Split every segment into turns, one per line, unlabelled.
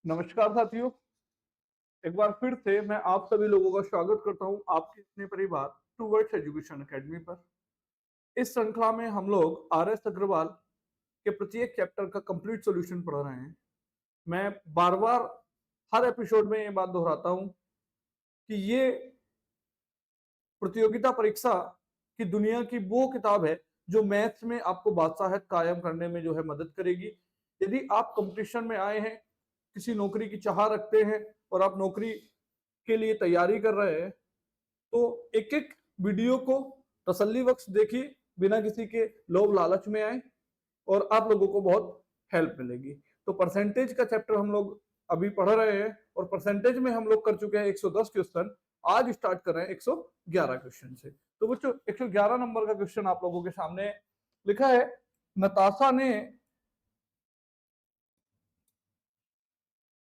नमस्कार साथियों, एक बार फिर से मैं आप सभी लोगों का स्वागत करता हूं आपके अपने परिवार टूवर्ड्स एजुकेशन एकेडमी पर। इस श्रृंखला में हम लोग आर एस अग्रवाल के प्रत्येक चैप्टर का कंप्लीट सॉल्यूशन पढ़ रहे हैं। मैं बार बार हर एपिसोड में ये बात दोहराता हूं कि ये प्रतियोगिता परीक्षा की दुनिया की वो किताब है जो मैथ्स में आपको बादशाहत कायम करने में जो है मदद करेगी। यदि आप कंपटीशन में आए हैं, किसी नौकरी की चाह रखते हैं और आप नौकरी के लिए तैयारी कर रहे हैं, तो एक एक वीडियो को तसल्ली बख्श देखिए, बिना किसी के लोभ लालच में आए और आप लोगों को बहुत हेल्प मिलेगी। तो परसेंटेज का चैप्टर हम लोग अभी पढ़ रहे हैं और परसेंटेज में हम लोग कर चुके हैं 110 क्वेश्चन। आज स्टार्ट कर रहे हैं 111 क्वेश्चन से। तो बच्चों 111 नंबर का क्वेश्चन आप लोगों के सामने लिखा है, नताशा ने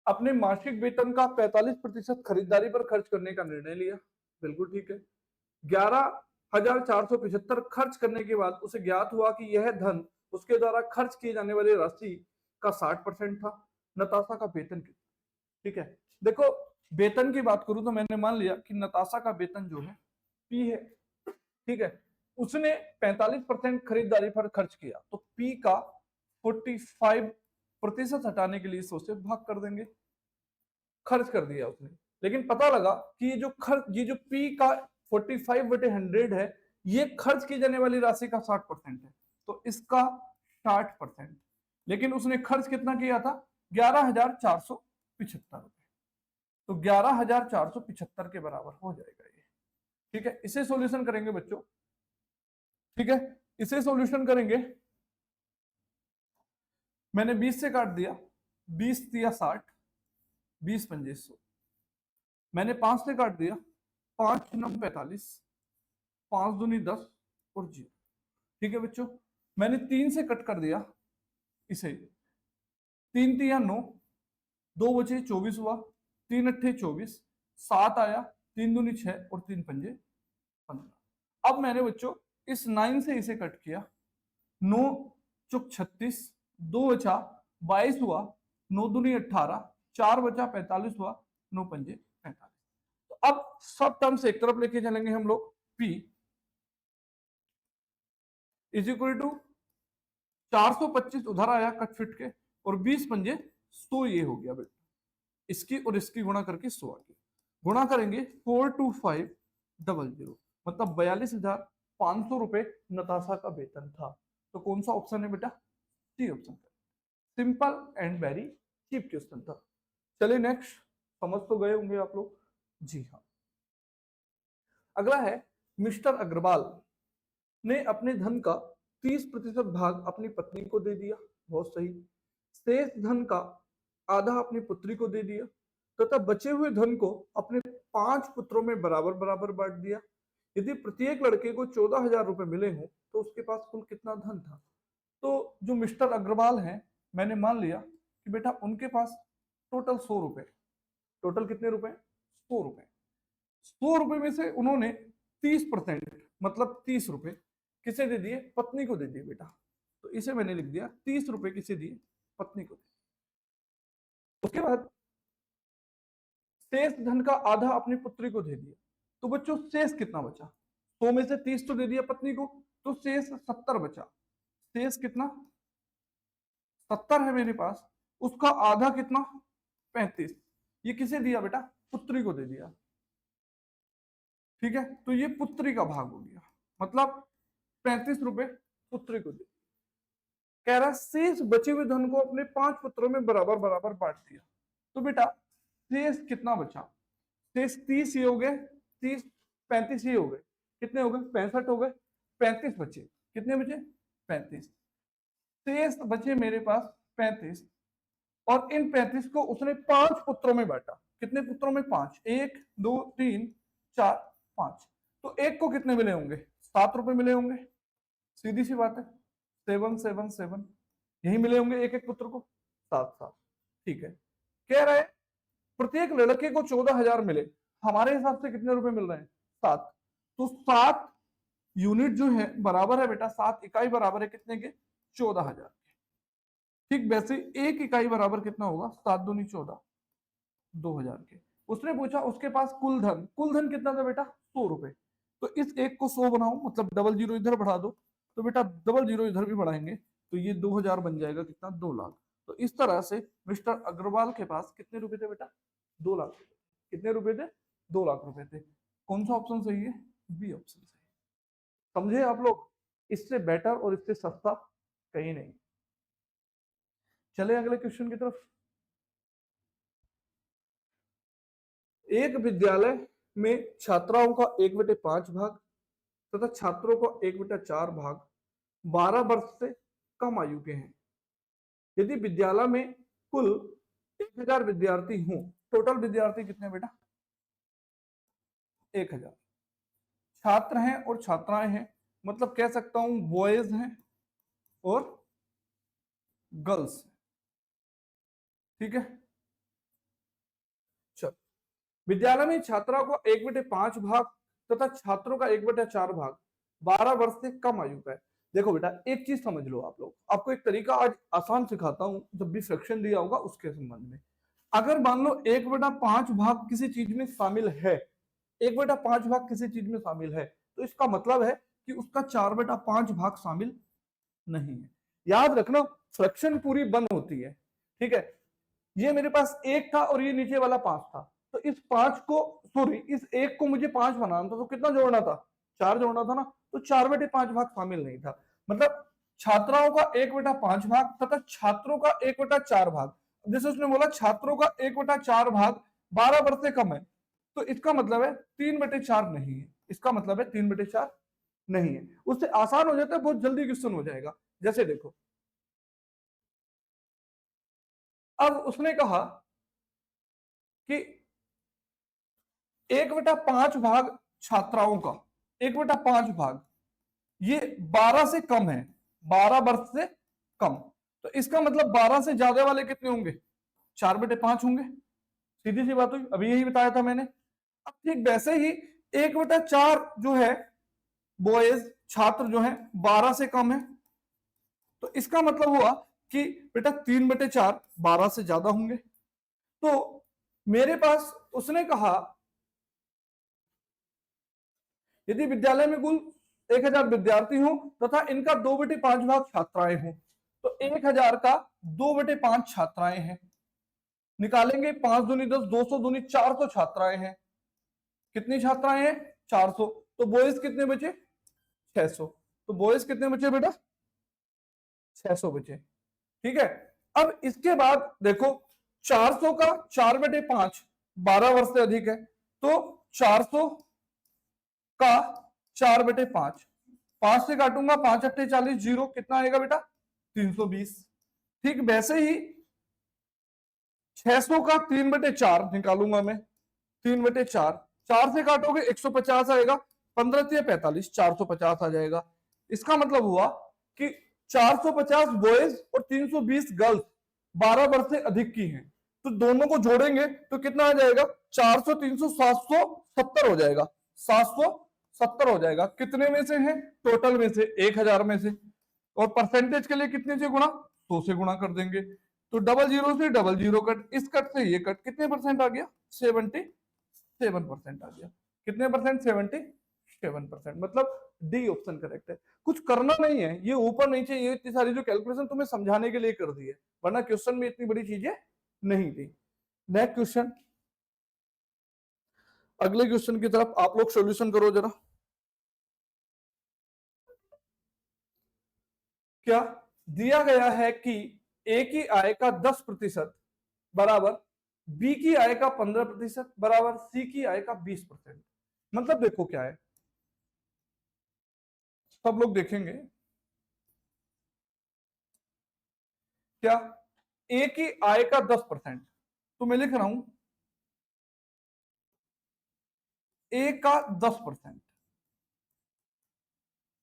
अपने मासिक वेतन का 45% खरीदारी पर खर्च करने का निर्णय लिया। बिल्कुल ठीक है। 11,475 खर्च करने के बाद उसे ज्ञात हुआ कि यह धन उसके द्वारा खर्च किए जाने वाली राशि का 60% था। नताशा का वेतन कितना? ठीक है, देखो वेतन की बात करूं तो मैंने मान लिया कि नताशा का वेतन जो है पी है। ठीक है, उसने 45% खरीदारी पर खर्च किया, तो पी का 45% हटाने के लिए सोचे भाग कर देंगे। खर्च कर दिया उसने, लेकिन पता लगा कि ये जो पी का 45/100 है, ये खर्च की जाने वाली राशि का 60% है, तो इसका 60%। लेकिन उसने खर्च कितना किया था? 11,475 रुपए। तो 11,475 के बराबर हो जाएगा ये। ठीक है, इसे सॉल्यूशन करेंगे बच्चों। ठीक है, इसे सॉल्यूशन करेंगे। मैंने 20 से काट दिया, 20 दिया 60, 20 पंजे 100। मैंने 5 से काट दिया, 5 9 45, 5 दूनी 10 और 0। ठीक है बच्चों, मैंने 3 से कट कर दिया इसे, 3 तिया 9, 2 बचे 24 हुआ, 3 अट्ठे 24, 7 आया, 3 दूनी 6 और 3 पंजे 15। अब मैंने बच्चों इस 9 से इसे कट किया, 9 चुक 36, 2 बचा 22 हुआ, 9 दूनी 18, 4 बचा 45 हुआ, 9 पंजे 45। तो अब सब टर्म्स एक तरफ लेके चलेंगे हम लोग। P इज इक्वल टू 425 उधर आया कट फिट के, और 20 पंजे 100 ये हो गया बेटा। इसकी और इसकी गुणा करके 100 आ गया। गुणा करेंगे 42500, मतलब 42,500 रुपए नताशा का वेतन था। तो कौन सा ऑप्शन है बेटा? C option. Simple and very cheap question था। चलिए नेक्स्ट, समझ तो गए होंगे आप लोग। जी हाँ, अगला है, मिस्टर अग्रवाल ने अपने धन का 30% भाग अपनी पत्नी को दे दिया। बहुत सही। शेष धन का आधा अपनी पुत्री को दे दिया तथा बचे हुए धन को अपने 5 पुत्रों में बराबर बराबर बांट दिया। यदि प्रत्येक लड़के को 14,000 रुपए मिले हों तो उसके पास कुल कितना धन था? तो जो मिस्टर अग्रवाल हैं, मैंने मान लिया कि बेटा उनके पास टोटल 100 रुपए। टोटल कितने रुपए? 100 रुपए। 100 रुपए में से उन्होंने 30% मतलब 30 रुपए किसे दे दिए? पत्नी को दे दिए बेटा। तो इसे मैंने लिख दिया 30 रुपए किसे दिए? पत्नी को दिए। उसके बाद शेष धन का आधा अपनी पुत्री को दे दिया। तो बच्चों शेष कितना बचा? 100 में से 30 तो दे दिया पत्नी को, तो शेष 70 बचा। शेष कितना? 70 है मेरे पास। उसका आधा कितना? 35। ये किसे दिया बेटा? पुत्री को दे दिया। ठीक है, तो ये पुत्री का भाग हो गया, मतलब 35 रुपए पुत्री को दे। कह रहा शेष बचे हुए धन को अपने 5 पुत्रों में बराबर बराबर बांट दिया। तो बेटा शेष कितना बचा? शेष 30 ये हो गए, 30 35 ये हो गए, कितने हो गए? 65 हो गए। 35 बचे, कितने बचे? 35। शेष बचे मेरे पास 35, और इन 35 को उसने 5 पुत्रों में बांटा। कितने पुत्रों में? 5। 1 2 3 4 5। तो एक को कितने मिले होंगे? 7 रुपए मिले होंगे। सीधी सी बात है, 7 7 7 यही मिले होंगे एक एक पुत्र को, 7 7। ठीक है, कह रहे प्रत्येक लड़के को 14,000 मिले। हमारे हिसाब से कितने रुपए मिल रहे हैं? 7। तो 7 यूनिट जो है बराबर है बेटा, 7 इकाई बराबर है कितने के? 14,000 के। ठीक वैसे 1 इकाई बराबर कितना होगा? 7 दूनी 14, 2000 के। उसने पूछा उसके पास कुल धन कितना था बेटा 100 रुपए। तो इस एक को 100 बनाओ, मतलब डबल जीरो इधर बढ़ा दो, तो बेटा डबल जीरो इधर भी बढ़ाएंगे तो ये 2000 बन जाएगा कितना 2 लाख। तो इस तरह से मिस्टर अग्रवाल के पास कितने रुपए थे बेटा 2 लाख। कितने रुपए थे 2 लाख रुपए थे। कौन सा ऑप्शन सही है बी ऑप्शन सही। समझे आप लोग, इससे बेटर और इससे सस्ता कहीं नहीं। चले अगले क्वेश्चन की तरफ। एक विद्यालय में छात्राओं का 1/5 भाग तथा छात्रों का 1/4 भाग 12 वर्ष से कम आयु के हैं। यदि विद्यालय में कुल 1000 विद्यार्थी हों, टोटल विद्यार्थी कितने बेटा 1000, छात्र हैं और छात्राएं हैं, मतलब कह सकता हूं बॉयज हैं और गर्ल्स, ठीक है। चलो, विद्यालय में छात्राओं को 1/5 भाग तथा छात्रों का 1/4 भाग 12 वर्ष से कम आयु का है। देखो बेटा एक चीज समझ लो आप लोग, आपको एक तरीका आज आसान सिखाता हूं जब भी फ्रैक्शन दिया होगा उसके संबंध में। अगर मान लो 1/5 भाग किसी चीज में शामिल है, 1/5 भाग किसी चीज में शामिल है, तो इसका मतलब है कि उसका 4/5 भाग शामिल नहीं है। याद रखना फ्रैक्शन पूरी बंद होती है, ठीक है। ये मेरे पास 1 था और ये नीचे वाला 5 था, तो इस 5 को सॉरी इस 1 को मुझे 5 बनाना था, तो कितना जोड़ना था 4 जोड़ना था ना, तो 4/5 भाग शामिल नहीं था। मतलब छात्राओं का 1/5 भाग तथा छात्रों का 1/4 भाग। जैसे उसने बोला छात्रों का 1/4 भाग 12 वर्ष से कम है, तो इसका मतलब है 3/4 नहीं है, इसका मतलब है 3/4 नहीं है। उससे आसान हो जाता है, बहुत जल्दी क्वेश्चन हो जाएगा। जैसे देखो अब उसने कहा कि 1/5 भाग छात्राओं का 1/5 भाग ये 12 से कम है, 12 वर्ष से कम, तो इसका मतलब 12 से ज्यादा वाले कितने होंगे 4/5 होंगे। सीधी सी बात हुई, अभी यही बताया था मैंने। अब ठीक वैसे ही 1/4 जो है बॉयज छात्र जो है 12 से कम है, तो इसका मतलब हुआ कि बेटा 3/4 12 से ज्यादा होंगे। तो मेरे पास उसने कहा यदि विद्यालय में कुल 1000 विद्यार्थी हो तथा इनका 2/5 भाग छात्राएं हो, तो 1000 का 2/5 छात्राएं हैं। निकालेंगे 5 दूनी 10, 200 दूनी 400 छात्राएं हैं। कितनी छात्राएं हैं 400। तो बॉयज कितने बचे 600। तो बॉयज कितने बचे बेटा 600 बचे, ठीक है। अब इसके बाद देखो 400 का 4/5 12 वर्ष से अधिक है, तो 400 का 4/5, 5 से काटूंगा 5 अट्ठे 40, जीरो कितना आएगा बेटा 320। ठीक वैसे ही 600 का 3/4 निकालूंगा मैं, 3/4, 4 से काटोगे 150 आएगा, 15 45, 450 आ जाएगा। इसका मतलब हुआ कि 450 बॉयज और 320 गर्ल्स 12 वर्ष से अधिक की हैं, तो दोनों को जोड़ेंगे तो कितना आ जाएगा 400 300 770 हो जाएगा, 770 हो जाएगा। कितने में से है टोटल में से 1000 में से, और परसेंटेज के लिए कितने से गुणा 100 से गुणा कर देंगे, तो डबल जीरो से डबल जीरो कट, इस कट से ये कट, कितने परसेंट आ गया 77% आ गया। कितने परसेंट 77%, मतलब डी ऑप्शन करेक्ट है। कुछ करना नहीं है, ये ऊपर नीचे ये इतनी सारी जो कैलकुलेशन तुम्हें समझाने के लिए कर दी है, वरना क्वेश्चन में इतनी बड़ी चीजें नहीं थी। नेक्स्ट क्वेश्चन, अगले क्वेश्चन की तरफ आप लोग सॉल्यूशन करो जरा। क्या दिया गया है कि ए की आय का 10% बराबर बी की आय का 15% बराबर सी की आय का 20%। मतलब देखो क्या है, सब लोग देखेंगे क्या ए की आय का 10%, तो मैं लिख रहा हूं ए का 10%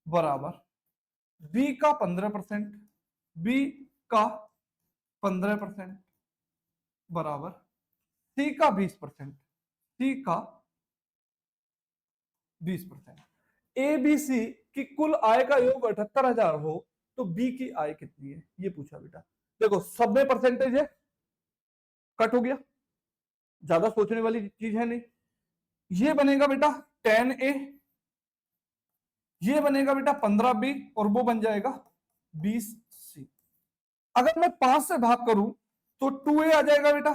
बराबर बी का 15%, बी का 15% बराबर सी का 20%, सी का 20%। ए बी सी की कुल आय का योग 78,000 हो तो बी की आय कितनी है, ये पूछा बेटा। देखो सब में परसेंटेज है, कट हो गया, ज्यादा सोचने वाली चीज है नहीं। ये बनेगा बेटा 10A, ये बनेगा बेटा 15B, और वो बन जाएगा 20C। अगर मैं 5 से भाग करूं तो 2A आ जाएगा बेटा,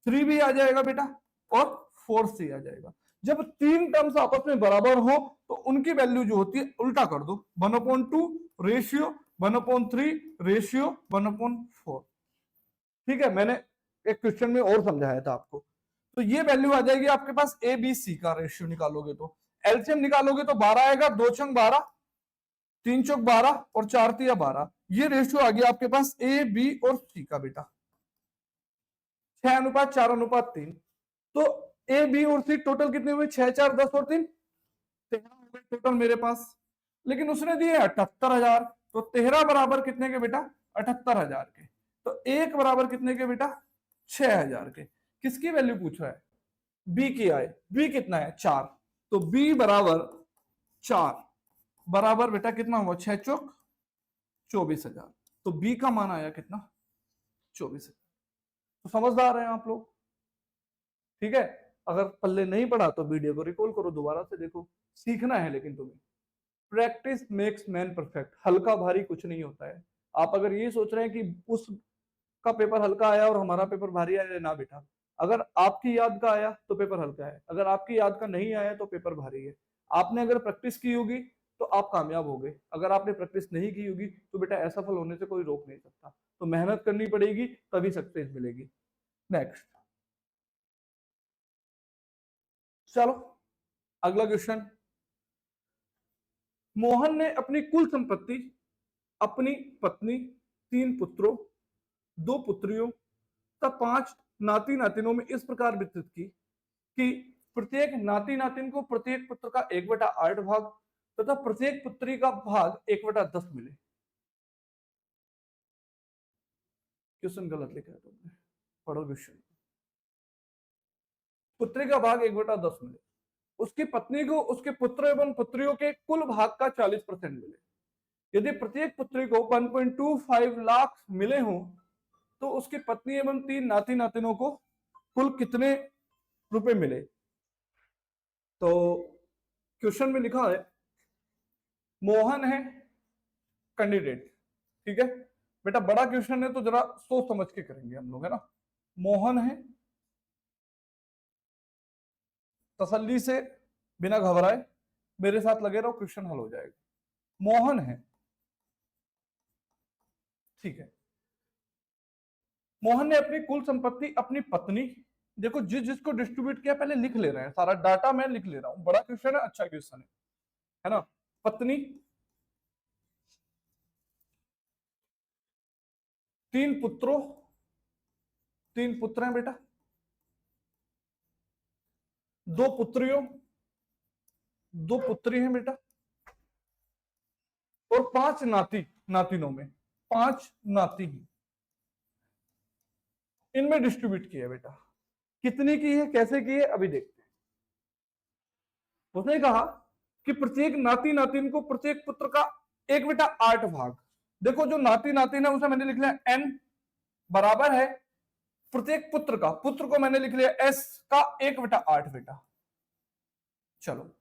3B आ जाएगा बेटा, और 4C आ जाएगा। जब तीन टर्म्स आपस में बराबर हो तो उनकी वैल्यू जो होती है उल्टा कर दो, 1/2 रेशियो 1/3 रेशियो 1/4। ठीक है, मैंने एक क्वेश्चन में और समझाया था आपको। तो ये वैल्यू आ जाएगी आपके पास ए बी सी का रेशियो निकालोगे तो, एलसीएम निकालोगे तो 12 आएगा, 2 छंग 12, 3 चौक 12 और 4 तिया 12। ये रेशियो आ गया आपके पास ए बी और सी का बेटा, 6:4:3। तो ए बी और सी टोटल कितने हुए, 6 4 10 और 3 13 हो गए टोटल मेरे पास। लेकिन उसने दिए 78,000, तो 13 बराबर कितने के बेटा, 78,000 के। तो एक बराबर कितने के बेटा, 6,000 के। किसकी वैल्यू पूछ रहा है, बी की आए, बी कितना है 4, तो बी बराबर 4 बराबर बेटा कितना हुआ, 6 चौक 24,000। तो बी का मान आया कितना, 24,000। तो समझदार हैं आप लोग, ठीक है। अगर पल्ले नहीं पड़ा तो वीडियो को रिकॉल करो, दोबारा से देखो, सीखना है लेकिन तुम्हें। प्रैक्टिस मेक्स मैन परफेक्ट, हल्का भारी कुछ नहीं होता है। आप अगर ये सोच रहे हैं कि उसका पेपर हल्का आया और हमारा पेपर भारी आया, ना बेटा, अगर आपकी याद का आया तो पेपर हल्का है, अगर आपकी याद का नहीं आया तो पेपर भारी है। आपने अगर प्रैक्टिस की होगी तो आप कामयाब हो गए, अगर आपने प्रैक्टिस नहीं की होगी तो बेटा असफल होने से कोई रोक नहीं सकता। तो मेहनत करनी पड़ेगी तभी सक्सेस मिलेगी। नेक्स्ट, चलो अगला क्वेश्चन। मोहन ने अपनी कुल संपत्ति अपनी पत्नी, 3 पुत्रों, 2 पुत्रियों तथा 5 नाती नातिनों में इस प्रकार वितरित की कि प्रत्येक नाती नातिन को प्रत्येक पुत्र का 1/8 भाग तथा प्रत्येक पुत्री का भाग 1/10 मिले। क्वेश्चन गलत लिखा है तुमने, पढ़ो क्वेश्चन। पुत्री का भाग 1/10 मिले, उसकी पत्नी को उसके पुत्र एवं पुत्रियों के कुल भाग का 40% मिले। यदि प्रत्येक पुत्री को 1.25 लाख मिले हों तो उसकी पत्नी एवं 3 नाती नातिनों को कुल कितने रुपए मिले। तो क्वेश्चन में लिखा है मोहन है कैंडिडेट, ठीक है बेटा, बड़ा क्वेश्चन है तो जरा सोच समझ के करेंगे हम लोग, है ना। मोहन है, तसल्ली से बिना घबराए मेरे साथ लगे रहो, क्वेश्चन हल हो जाएगा। मोहन है, ठीक है। मोहन ने अपनी कुल संपत्ति अपनी पत्नी, देखो जिस जिसको डिस्ट्रीब्यूट किया पहले लिख ले रहे हैं, सारा डाटा मैं लिख ले रहा हूं, बड़ा क्वेश्चन है, अच्छा क्वेश्चन है ना। पत्नी, 3 पुत्रों, 3 पुत्र हैं बेटा, 2 पुत्रियों, 2 पुत्री हैं बेटा, और 5 नाती नातिनों में 5 नाती हैं, इनमें डिस्ट्रीब्यूट किया बेटा। कितनी की है, कैसे की है, अभी देखते हैं। उसने कहा कि प्रत्येक नाती नातिन को प्रत्येक पुत्र का 1/8 भाग। देखो जो नाती नातिन है उसे मैंने लिख लिया n बराबर है प्रत्येक पुत्र का, पुत्र को मैंने लिख लिया s का 1/8 बेटा। चलो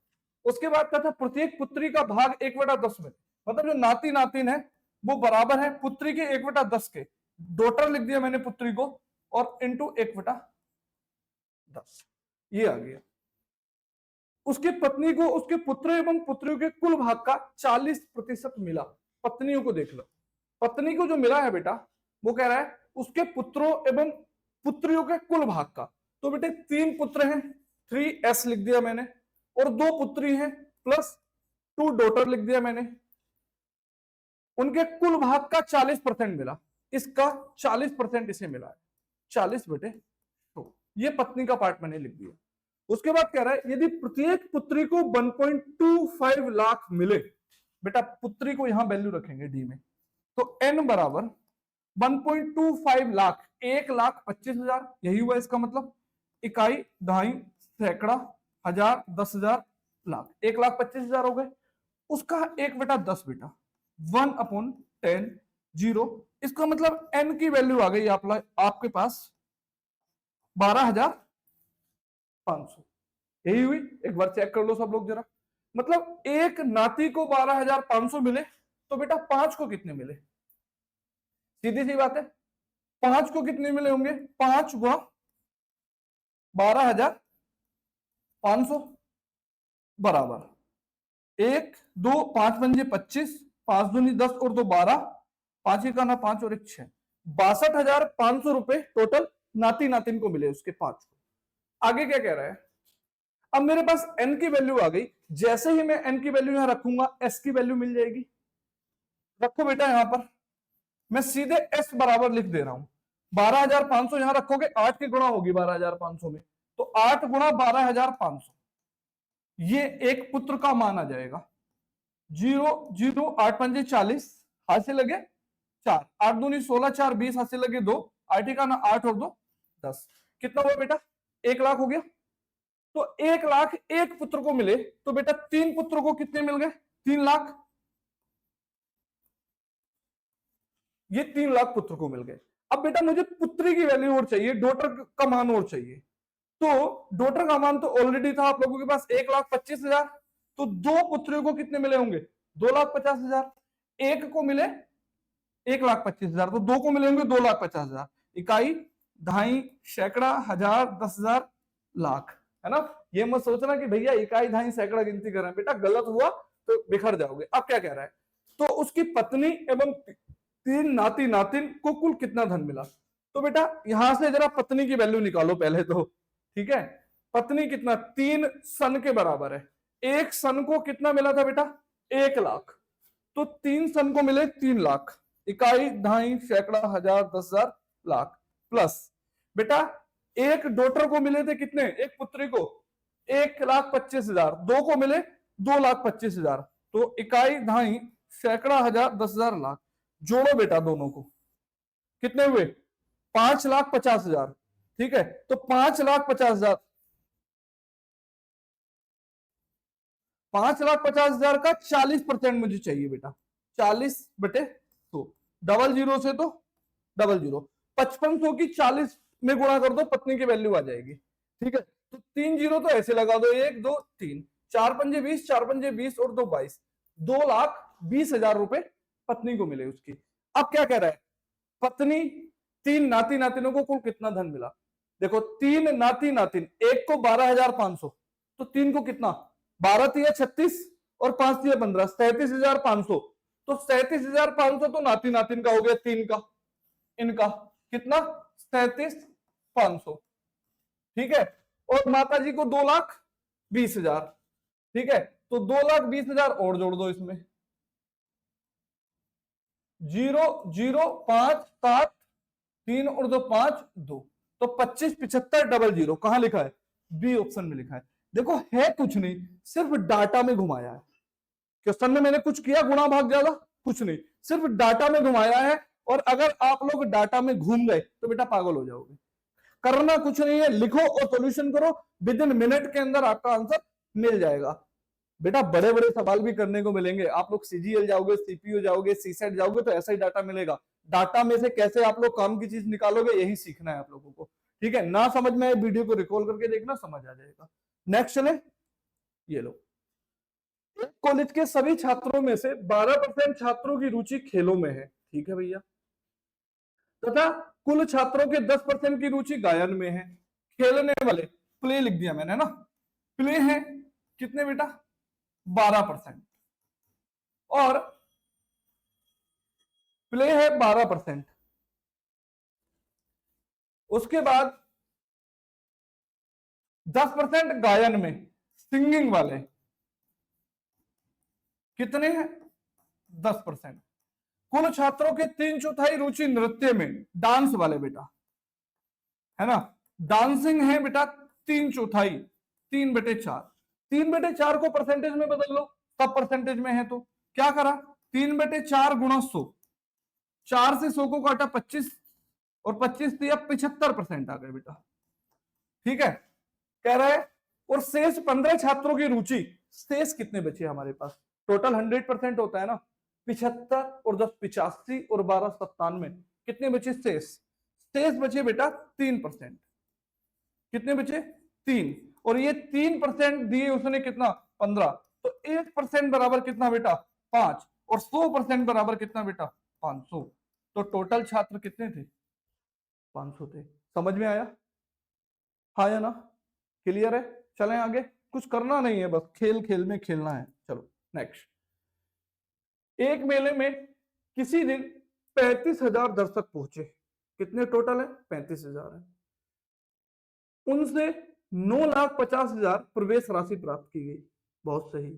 उसके बाद क्या था, प्रत्येक पुत्री का भाग 1/10 में, मतलब जो नाती नातिन है वो बराबर है पुत्री के 1/10 के। डॉटर लिख दिया मैंने पुत्री को, और इंटू 1/10, ये आ गया। उसकी पत्नी को उसके पुत्र एवं पुत्रियों के कुल भाग का 40% मिला। पत्नियों को देख लो, पत्नी को जो मिला है बेटा वो कह रहा है उसके पुत्रों एवं पुत्रियों के कुल भाग का। तो बेटे 3 पुत्र हैं, 3s लिख दिया मैंने, और 2 पुत्री हैं प्लस 2 डॉटर लिख दिया मैंने, उनके कुल भाग का 40% मिला, इसका 40% इसे मिला है, 40 बेटे। तो ये पत्नी का पार्ट मैंने लिख दिया। उसके बाद कह रहा है यदि प्रत्येक पुत्री को 1.25 लाख मिले, बेटा पुत्री को यहां वैल्यू रखेंगे डी में, तो n बराबर 1.25 लाख, 1,25,000, यही हुआ इसका मतलब। इकाई, दहाई, सैकड़ा, हजार, 10,000, लाख, 1,25,000 हो गए। उसका 1/10 बेटा, 1/10 0, इसका मतलब n की वैल्यू आ गई आपके पास 12,000 500। यही हुई, एक बार चेक कर लो सब लोग जरा। मतलब एक नाती को 12,500 मिले, तो बेटा 5 को कितने मिले? सीधी सी बात है, 5 को कितने मिले होंगे? 5 गुणा 12,500 बराबर 1 2 5 पंजे 25, 5 दूनी 10 और 2 12, 5 का ना 5 और 1 6, 62,500 रुपए टोटल नाती नातिन को मिले उसके 5 को। आगे क्या कह रहा है? अब मेरे पास n की वैल्यू आ गई, जैसे ही मैं n की वैल्यू यहां रखूंगा s की वैल्यू मिल जाएगी। रखो बेटा, यहां पर मैं सीधे s बराबर लिख दे रहा हूं। 12,500 यहां रखोगे, 8 की गुणा होगी 12,500 में, तो 8 गुणा 12,500, ये एक पुत्र का मान आ जाएगा। 0 0 8 पंजे 40, हाथ से लगे 4, 8 दूनी 16, 4 20, हाथ से लगे 2, 8 का ना 8 और 2 10, कितना हुआ बेटा? 1 लाख हो गया। तो 1 लाख एक पुत्र को मिले, तो बेटा 3 पुत्रों को कितने मिल गए? 3 लाख। ये 3 लाख पुत्र को मिल गए। अब बेटा मुझे पुत्री की वैल्यू और चाहिए, डॉटर का मान और चाहिए। तो डॉटर का मान तो ऑलरेडी था आप लोगों के पास 1,25,000, तो 2 पुत्रियों को कितने मिले होंगे? 2,50,000। एक को मिले 1,25,000, तो 2 को मिले होंगे 2,50,000। इकाई, दहाई, सैकड़ा, हजार, 10,000, लाख, है ना? ये मत सोचना कि भैया इकाई दहाई सैकड़ा गिनती कर रहे हैं, बेटा गलत हुआ तो बिखर जाओगे। अब क्या कह रहा है? तो उसकी पत्नी एवं 3 नाती नातिन को कुल कितना धन मिला? तो बेटा यहां से जरा पत्नी की वैल्यू निकालो पहले तो, ठीक है? पत्नी कितना? 3 सन के बराबर है। एक सन को कितना मिला था बेटा? 1 लाख। तो 3 सन को मिले 3 लाख। इकाई, दहाई, सैकड़ा, हजार, 10,000, लाख, प्लस बेटा एक डॉटर को मिले थे कितने? एक पुत्री को 1,25,000, 2 को मिले 2,25,000, तो इकाई, दहाई, सैकड़ा, हजार, 10,000, लाख। जोड़ो बेटा दोनों को, कितने हुए? 5,50,000। ठीक है, तो 5,50,000, 5,50,000 का 40% मुझे चाहिए बेटा। 40/100, डबल जीरो से तो डबल जीरो, 5500 की 40 में गुणा कर दो, पत्नी की वैल्यू आ जाएगी। ठीक है, तो 3 जीरो तो ऐसे लगा दो, 1 2 3, 4 पंजे 20, 4 पंजे 20 और 2 22, 2,20,000 रुपए पत्नी को मिले उसकी। अब क्या कह रहा है? पत्नी 3 नाती नातिनों को कुल कितना धन मिला? देखो 3 नाती नातिन, एक को 12,500, तो 3 को कितना? 12 तिया 36 और 5 तिया 15, 37,500। तो 37,500 तो नाती नातिन का हो गया, 3 का, इनका कितना? 37,500। ठीक है, और माता जी को 2,20,000। ठीक है, तो 2,20,000 और जोड़ दो इसमें, 0 0 5 7 3 और 2 5 2, तो 25 75 डबल जीरो। कहां लिखा है? बी ऑप्शन में लिखा है। देखो है कुछ नहीं, सिर्फ डाटा में घुमाया है। क्वेश्चन में मैंने कुछ किया गुणा भाग ज्यादा? कुछ नहीं, सिर्फ डाटा में घुमाया है। और अगर आप लोग डाटा में घूम गए तो बेटा पागल हो जाओगे। करना कुछ नहीं है, लिखो और सॉल्यूशन करो, विद इन मिनट के अंदर आपका आंसर मिल जाएगा। बेटा बड़े बड़े सवाल भी करने को मिलेंगे, आप लोग सीजीएल जाओगे, सीपीयू जाओगे, सीसेट जाओगे, तो ऐसा ही डाटा मिलेगा। डाटा में से कैसे आप लोग काम की चीज निकालोगे, यही सीखना है आप लोगों को। ठीक है, ना समझ में वीडियो को रिकॉल करके देखना, समझ आ जाएगा। नेक्स्ट चले, ये लो। कॉलेज के सभी छात्रों में से 12% छात्रों की रुचि खेलों में है, ठीक है भैया, तथा कुल छात्रों के 10% की रुचि गायन में है। खेलने वाले, प्ले लिख दिया मैंने ना, प्ले है कितने बेटा? 12%, और प्ले है 12%। उसके बाद 10% गायन में, सिंगिंग वाले कितने हैं? 10%। कुल छात्रों के 3/4 रुचि नृत्य में, डांस वाले बेटा, है ना, डांसिंग है बेटा 3/4, 3/4। 3/4 को परसेंटेज में बदल लो, सब परसेंटेज में है तो क्या करा? 3/4 गुणा 100, 4 से 100 को काटा 25, और 25 दिया 75% आ गए बेटा। ठीक है, कह रहा है और शेष 15 छात्रों की रुचि, शेष कितने बचे हमारे पास? टोटल 100% होता है ना, 75 और 10 85 और 12 97, कितने बचे शेष? शेष बचे बेटा 3%। कितने बचे? 3। और ये 3% दिए उसने कितना 15, तो 1% बराबर कितना बेटा 5, और 100% बराबर कितना बेटा 500। तो टोटल छात्र कितने थे 500 थे। समझ में आया, हाँ या ना, क्लियर है। चलें आगे, कुछ करना नहीं है, बस खेल खेल में खेलना है। चलो नेक्स्ट। एक मेले में किसी दिन 35,000 दर्शक पहुंचे। कितने टोटल है 35,000 है। उनसे 9,50,000 प्रवेश राशि प्राप्त की गई। बहुत सही।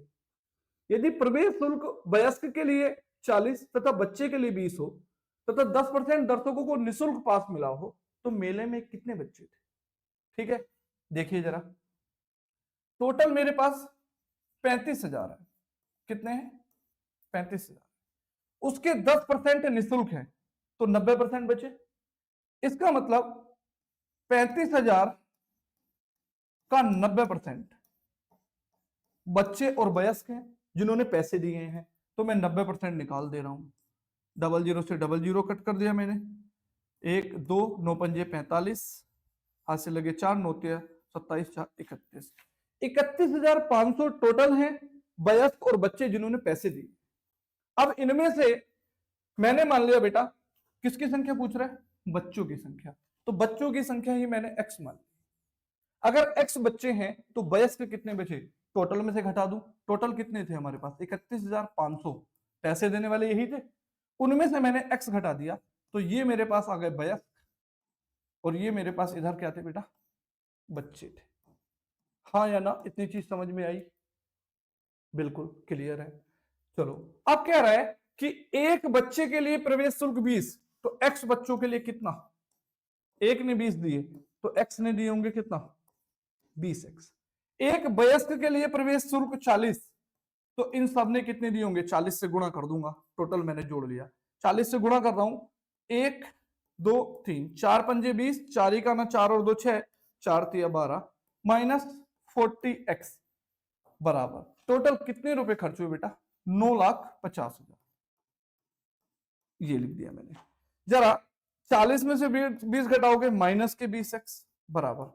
यदि प्रवेश शुल्क वयस्क के लिए 40 तथा बच्चे के लिए 20 हो तथा 10% दर्शकों को निःशुल्क पास मिला हो तो मेले में कितने बच्चे थे। ठीक है, देखिए जरा, टोटल मेरे पास 35,000 है। कितने हैं 35,000, उसके 10% निःशुल्क है तो 90% बचे। इसका मतलब 35,000 का 90% बच्चे और वयस्क हैं जिन्होंने पैसे दिए हैं, तो मैं 90% निकाल दे रहा हूं। 00 से 00 कट कर दिया मैंने, 1 2 9 पंजे 45, हाथ से लगे 4 9 27 4 31, 31,500 टोटल हैं वयस्क और बच्चे जिन्होंने पैसे दिए। अब इनमें से मैंने मान लिया बेटा किसकी संख्या पूछ रहा है बच्चों की संख्या, तो बच्चों की संख्या ही मैंने x मान ली। अगर x बच्चे हैं तो वयस्क कितने बचे, टोटल में से घटा दूं, टोटल कितने थे हमारे पास 31,500, पैसे देने वाले यही थे, उनमें से मैंने x घटा दिया तो ये मेरे पास आ गए वयस्क और ये मेरे पास इधर क्या थे बेटा बच्चे थे। हाँ या ना, इतनी चीज समझ में आई, बिल्कुल क्लियर है। चलो अब कह रहा है कि एक बच्चे के लिए प्रवेश शुल्क 20, तो x बच्चों के लिए कितना, एक ने 20 दिए तो x ने दिए होंगे कितना 20x। एक वयस्क के लिए प्रवेश शुल्क 40, तो इन सब ने कितने दिए होंगे 40 से गुणा कर दूंगा, टोटल मैंने जोड़ लिया 40 से गुणा कर रहा हूं, 1 2 3 4 पंजे 20, 4 का ना 4 और 2 6, 4 तिया 12 माइनस 40x बराबर टोटल कितने रुपए खर्च हुए बेटा 9,50,000। ये लिख दिया मैंने। जरा 40 में से 20 घटाओगे माइनस के 20x बराबर,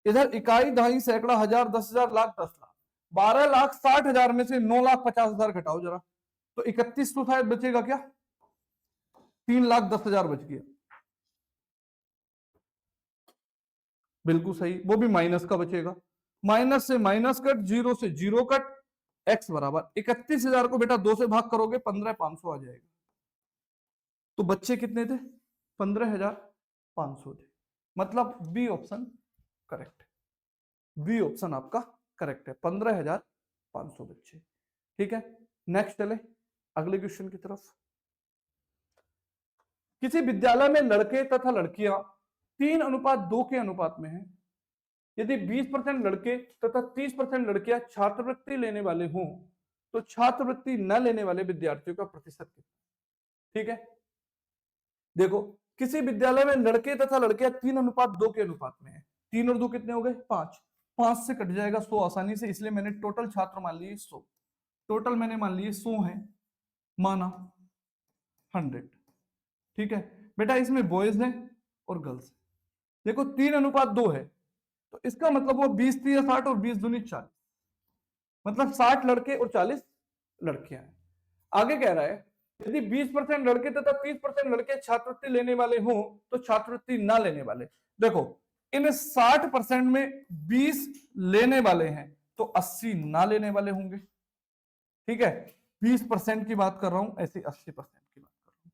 इधर इकाई दहाई सैकड़ा हजार 10,000 लाख 10,00,000, 12,60,000 में से 9,50,000 घटाओ जरा, तो 31 तो शायद बचेगा क्या, 3,10,000 बच गया। बिल्कुल सही, वो भी माइनस का बचेगा, माइनस से माइनस कट, जीरो से जीरो कट, x बराबर 31,000 को बेटा 2 से भाग करोगे 15,500 आ जाएगा। तो बच्चे कितने थे 15,500 थे, मतलब बी ऑप्शन करेक्ट है। बी ऑप्शन आपका करेक्ट है, 15,500 बच्चे। ठीक है, नेक्स्ट चले अगले क्वेश्चन की तरफ। किसी विद्यालय में लड़के तथा लड़कियां 3:2 के अनुपात में हैं। यदि 20% लड़के तथा 30% लड़कियां छात्रवृत्ति लेने वाले हों तो छात्रवृत्ति न लेने वाले विद्यार्थियों का प्रतिशत कितना। ठीक है, देखो किसी विद्यालय में लड़के तथा लड़कियां 3:2 के अनुपात में है, 3 और 2 कितने हो गए 5, 5 से कट जाएगा 100 आसानी से, इसलिए मैंने टोटल छात्र मान लिए 100, टोटल मैंने मान लिए 100 है, माना 100। ठीक है बेटा, इसमें बॉयज हैं और गर्ल्स, देखो 3:2 है तो इसका मतलब वो 20 3 60 और 20 दूनी 40, मतलब 60 लड़के और 40 लड़कियां हैं। आगे कह रहा है यदि 20% लड़के तथा 30% लड़के छात्रवृत्ति लेने वाले हों तो छात्रवृत्ति ना लेने वाले। देखो इन 60% में 20 लेने वाले हैं तो 80 ना लेने वाले होंगे। ठीक है, 20% की बात कर रहा हूं, ऐसे 80% की बात कर रहा हूं।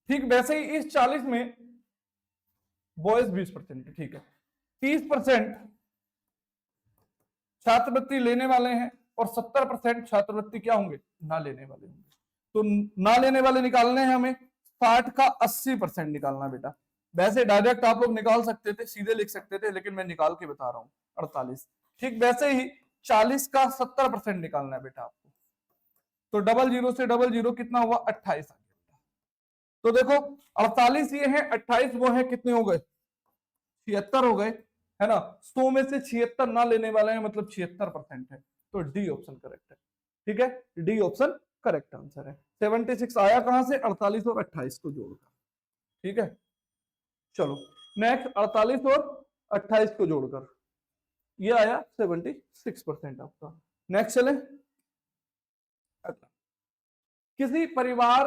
ठीक वैसे ही इस 40 में बॉयज 20%, ठीक है 30% छात्रवृत्ति लेने वाले हैं और 70% छात्रवृत्ति क्या होंगे ना लेने वाले होंगे। तो ना लेने वाले निकालने हैं हमें, 60 का 80% निकालना बेटा। वैसे डायरेक्ट आप लोग निकाल सकते थे, सीधे लिख सकते थे, लेकिन मैं निकाल के बता रहा हूं 48। ठीक वैसे ही 40 का 70% निकालना है बेटा आपको, तो 00 से 00 कितना हुआ 28 आ गया। तो देखो 48 ये है, 28 वो है, कितने हो गए 76 हो गए, है ना। 100 में से 76 ना लेने वाले हैं, मतलब 76% है, तो डी ऑप्शन करेक्ट है। ठीक है, डी ऑप्शन करेक्ट आंसर है। 76 आया कहां से 48 और 28 को जोड़कर। ठीक है, चलो नेक्स्ट 48 और 28 को जोड़कर ये आया 76% आपका। नेक्स्ट चले, किसी परिवार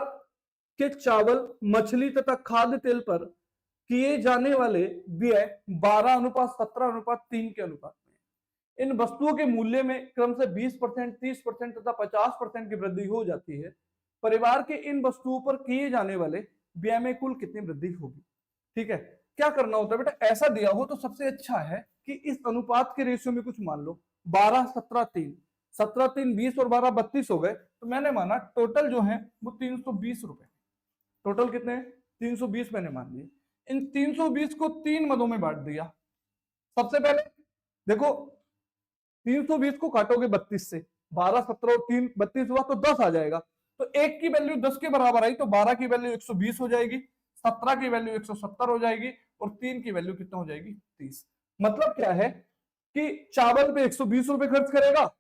के चावल, मछली तथा खाद्य तेल पर किए जाने वाले व्यय 12:17:3 के अनुपात में इन वस्तुओं के मूल्य में क्रम से 20%, 30% तथा 50% की वृद्धि हो जाती है। परिवार के इन वस्तुओं पर किए जाने वाले व्यय में कुल कितनी वृद्धि होगी? ठीक है, क्या करना होता है बेटा, ऐसा दिया हो तो सबसे अच्छा है कि इस अनुपात के रेशियो में कुछ मान लो। 12:17:3, 17:3 20 और 12 32 हो गए, तो मैंने माना टोटल जो है वो 320 रुपए। टोटल कितने? 320 मैंने मान लिए। इन 320 को 3 मदों में बांट दिया। सबसे पहले देखो, 320 को काटोगे 32 से, 12 17 और 3 32 हुआ तो 10 आ जाएगा। तो एक की वैल्यू 10 के बराबर आई तो 12 की वैल्यू 120 हो जाएगी, 17 की वैल्यू 170 हो जाएगी और 3 की वैल्यू कितना हो जाएगी? 30। मतलब क्या है कि चावल पे 120 रुपए खर्च करेगा,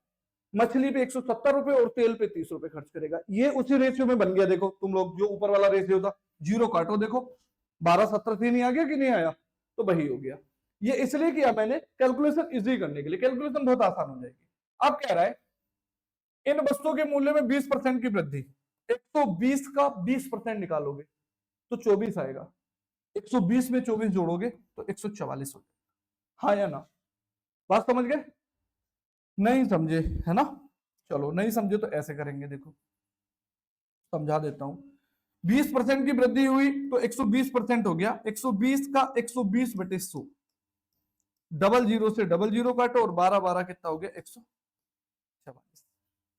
मछली पे 170 रुपए और तेल पे 30 रुपए खर्च करेगा। ये उसी रेशियो में बन गया। देखो तुम लोग जो ऊपर वाला रेशियो था, जीरो काटो, देखो 12:17:3 ही आ गया कि नहीं आया? तो वही हो गया। ये इसलिए किया मैंने कैलकुलेशन इजी करने के लिए, कैलकुलेशन बहुत आसान हो जाएगी। अब कह रहा है इन वस्तुओं के मूल्य में 20% की वृद्धि, 120 का 20% निकालोगे तो 24 आएगा, 120 में 24 जोड़ोगे तो 144 हो जाएगा। हाँ या ना? बात समझ गए? नहीं समझे है ना? चलो नहीं समझे तो ऐसे करेंगे, देखो समझा देता हूं। 20% की वृद्धि हुई तो 120% हो गया। 120 का 120/100, डबल जीरो से डबल जीरो काटो और 12 12 कितना हो गया? 144।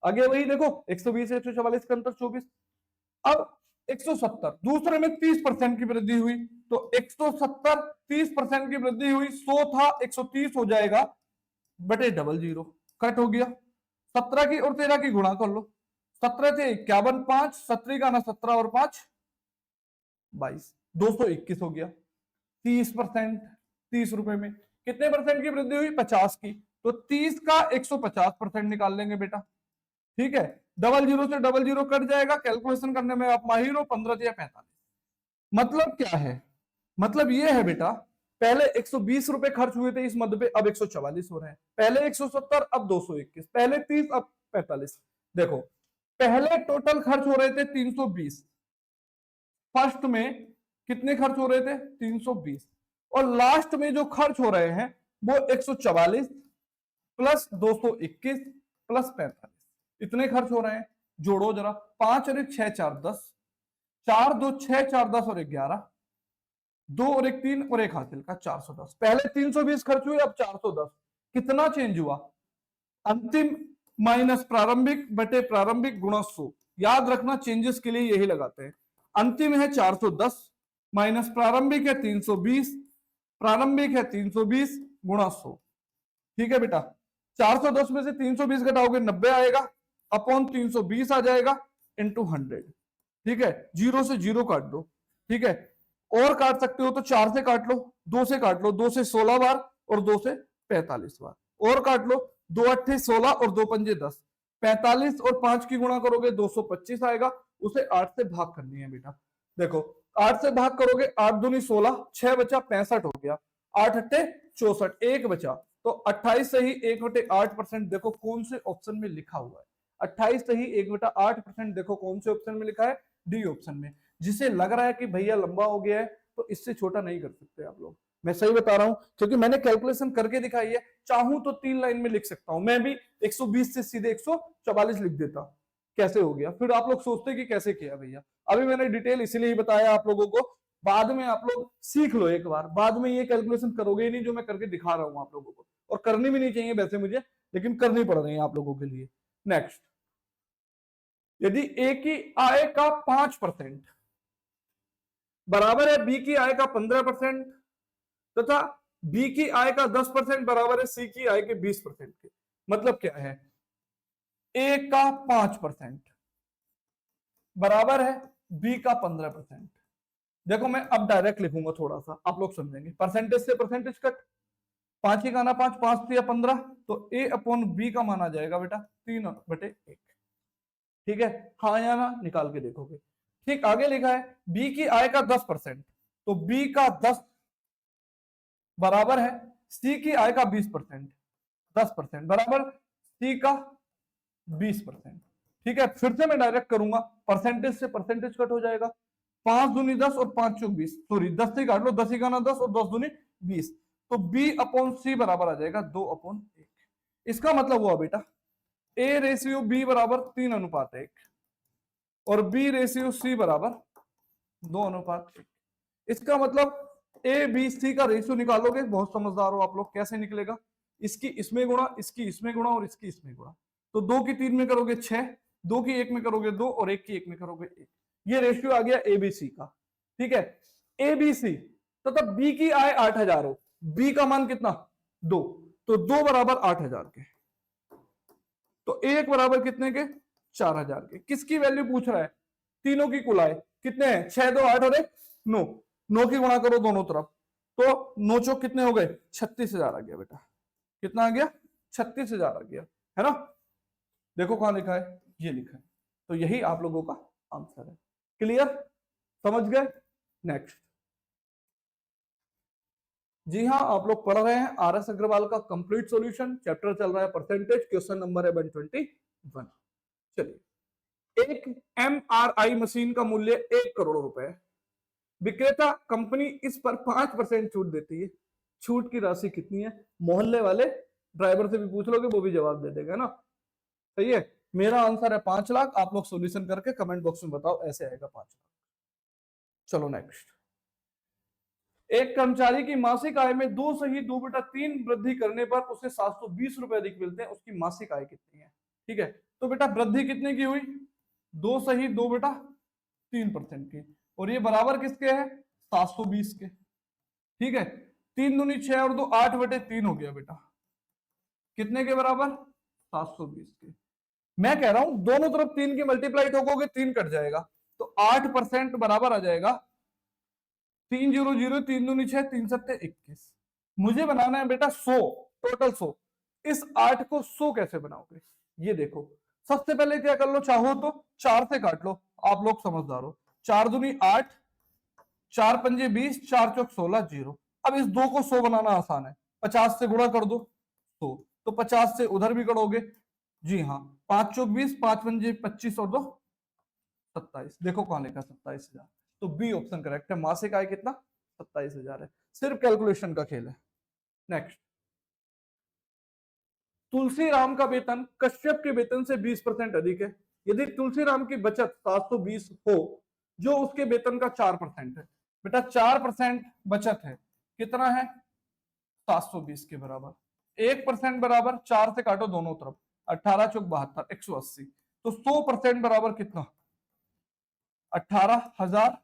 आगे वही देखो, 120 से 144 का अंतर 24। अब 170, दूसरे में 30% की वृद्धि हुई तो 170 30% की वृद्धि हुई, 100 था 130 हो जाएगा बटे डबल जीरो, कट हो गया। 17 की और 13 की गुणा कर लो, 17 थे 51, 5 17 का ना 17 और 5 22, 221 हो गया। 30%, 30 रुपए में कितने परसेंट की वृद्धि हुई? 50 की। तो 30 का 150% निकाल लेंगे बेटा। ठीक है, डबल जीरो से डबल जीरो कट जाएगा, कैलकुलेशन करने में आप माहिर हो। 15 या 45। मतलब क्या है? मतलब ये है बेटा, पहले 120 रुपए खर्च हुए थे इस मद पे, अब 144 हो रहे हैं। पहले 170, अब 221, पहले 30, अब 45। देखो पहले टोटल खर्च हो रहे थे 320, फर्स्ट में कितने खर्च हो रहे थे? 320, और लास्ट में जो खर्च हो रहे हैं वो 144 प्लस 221 प्लस 45, इतने खर्च हो रहे हैं। जोड़ो जरा, 5 और 1 6 4 10, 4 2 6 4 10 और 11, 2 और 1 3 और 1 हासिल का 410। पहले 320 खर्च हुए, अब 410। कितना चेंज हुआ? अंतिम माइनस प्रारंभिक बटे प्रारंभिक गुणा 100। याद रखना चेंजेस के लिए यही लगाते हैं। अंतिम है 410 माइनस प्रारंभिक है 320, प्रारंभिक है 320 गुणा 100। ठीक है बेटा, 410 में से 320 घटाओगे 90 आएगा, अपॉन 320 आ जाएगा इंटू 100। ठीक है, जीरो से जीरो काट दो। ठीक है, और काट सकते हो तो 4 से काट लो, 2 से काट लो, 2 से 16 बार और 2 से 45 बार, और काट लो, 2 अट्ठे 16 और 2 पंजे 10, 45 और 5 की गुणा करोगे 225 आएगा, उसे 8 से भाग करनी है बेटा। देखो 8 से भाग करोगे, 8 दूनी 16, 6 बचा 65 हो गया, 8 अट्ठे 64, 1 बचा, तो 28 से ही 1/8%। देखो कौन से ऑप्शन में लिखा हुआ है? 28 से ही 1/8%। देखो कौन से ऑप्शन में लिखा है? डी ऑप्शन में। जिसे लग रहा है कि भैया लंबा हो गया है तो इससे छोटा नहीं कर सकते आप लोग, मैं सही बता रहा हूं, क्योंकि मैंने कैलकुलेशन करके दिखाई है। चाहूं तो 3 लाइन में लिख सकता हूं, मैं भी 120 से सीधे 144 लिख देता। कैसे हो गया? फिर आप लोग सोचते कि कैसे किया भैया। अभी मैंने डिटेल इसलिए ही बताया आप लोगों को, बाद में आप लोग सीख लो एक बार, बाद में ये कैलकुलेशन करोगे ही नहीं जो मैं करके दिखा रहा हूं आप लोगों को, और करनी भी नहीं चाहिए वैसे मुझे, लेकिन करनी पड़ रही है आप लोगों के लिए। नेक्स्ट, यदि ए की आय का 5% बराबर है बी की आय का 15% तथा बी की आय का 10% बराबर है सी की आय के 20% के, मतलब क्या है? ए का 5% बराबर है बी का 15%। देखो मैं अब डायरेक्ट लिखूंगा, थोड़ा सा आप लोग समझेंगे। परसेंटेज से परसेंटेज कट, 5 ही का ना 5, 5 या 15, तो ए अपॉन बी का माना जाएगा बेटा 3/1। ठीक है, हाँ या ना? निकाल के देखोगे। ठीक, आगे लिखा है बी की आय का 10%, तो बी का 10 बराबर है सी की आय का 20%। 10% बराबर सी का 20%। ठीक है, फिर से मैं डायरेक्ट करूंगा, परसेंटेज से परसेंटेज कट हो जाएगा। 5 दूनी 10 और 5 चौक 20, सॉरी 10 से काट लो, 10 का ना 10 और 10 दूनी 20, तो बी अपॉन सी बराबर आ जाएगा 2/1। इसका मतलब हुआ बेटा ए रेशियो बी बराबर 3:1 और बी रेशियो सी बराबर 2:1। इसका मतलब ए बी सी का रेशियो निकालोगे, बहुत समझदार हो आप लोग, कैसे निकलेगा, इसकी इसमें गुणा, इसकी इसमें गुणा और इसकी इसमें गुणा। तो 2 की 3 में करोगे 6, 2 की 1 में करोगे 2 और 1 की 1 में करोगे 1। ये रेशियो आ गया एबीसी का। ठीक है, एबीसी तो तब बी की आय 8,000 हो, बी का मान कितना 2, तो 2 बराबर 8,000 के, तो 1 बराबर कितने के 4,000 के। किसकी वैल्यू पूछ रहा है, तीनों की कुल आय कितने हैं, 6 2 8 और 1 9, 9 की गुणा करो दोनों तरफ, तो 9 चौक कितने हो गए 36,000 आ गया बेटा। कितना आ गया 36,000 आ गया, है ना। देखो कहां लिखा है, ये लिखा है, तो यही आप लोगों का आंसर है। क्लियर, समझ गए। नेक्स्ट, जी हाँ, आप लोग पढ़ रहे हैं आर एस अग्रवाल का कंप्लीट सॉल्यूशन, चैप्टर चल रहा है परसेंटेज, क्वेश्चन नंबर है 121। चलिए, एक एमआरआई मशीन का मूल्य 1 करोड़ रुपए है, विक्रेता कंपनी इस पर 5% छूट देती है, छूट की राशि कितनी है। मोहल्ले वाले ड्राइवर से भी पूछ लोगे, वो भी जवाब दे देगा ना। सही है, मेरा आंसर है 5 लाख, आप लोग सॉल्यूशन करके कमेंट बॉक्स में बताओ, ऐसे आएगा 5 लाख। चलो नेक्स्ट, एक कर्मचारी की मासिक आय में 2 सही 2/3 वृद्धि करने पर उसे 720 रुपए अधिक मिलते हैं, उसकी मासिक आय कितनी है। ठीक है, तो बेटा वृद्धि कितने की हुई, 2 सही 2/3% की, और ये बराबर किसके है 720 के। ठीक है, 3 दूनी 6 और 2 8/3 हो गया बेटा, कितने के बराबर 720 के। मैं कह रहा हूं दोनों तरफ 3 की मल्टीप्लाई ठोकोगे 3 कट जाएगा, तो 8% बराबर आ जाएगा 300, 3 दूनी 6, 3 सत्ते 21। मुझे बनाना है बेटा 100, टोटल 100। इस 8 को 100 कैसे बनाओगे, ये देखो। सबसे पहले क्या कर लो, चाहो तो 4 से काट लो, आप लोग समझदार हो। 4 दूनी 8, 4 पंजे 20, 4 चौक 16, 0। अब इस 2 को 100 बनाना आसान है, 50 से गुणा कर दो 100, तो 50 से उधर भी करोगे, जी हाँ, 5 चौक 20, 5 पंजे 25 और 2 27। देखो कहां लिखा 27,000, तो बी ऑप्शन करेक्ट है। मासिक आय कितना 27,000 है, सिर्फ कैलकुलेशन का खेल है। नेक्स्ट, तुलसीराम का वेतन कश्यप के वेतन से 20% अधिक है, यदि तुलसीराम की बचत 720 हो, जो उसके वेतन का 4% है। बेटा 4% बचत है, कितना है 720 के बराबर। 1% बराबर 4 से काटो दोनों तरफ, 18 चौक 72, 180, तो 100% बराबर कितना 18,000।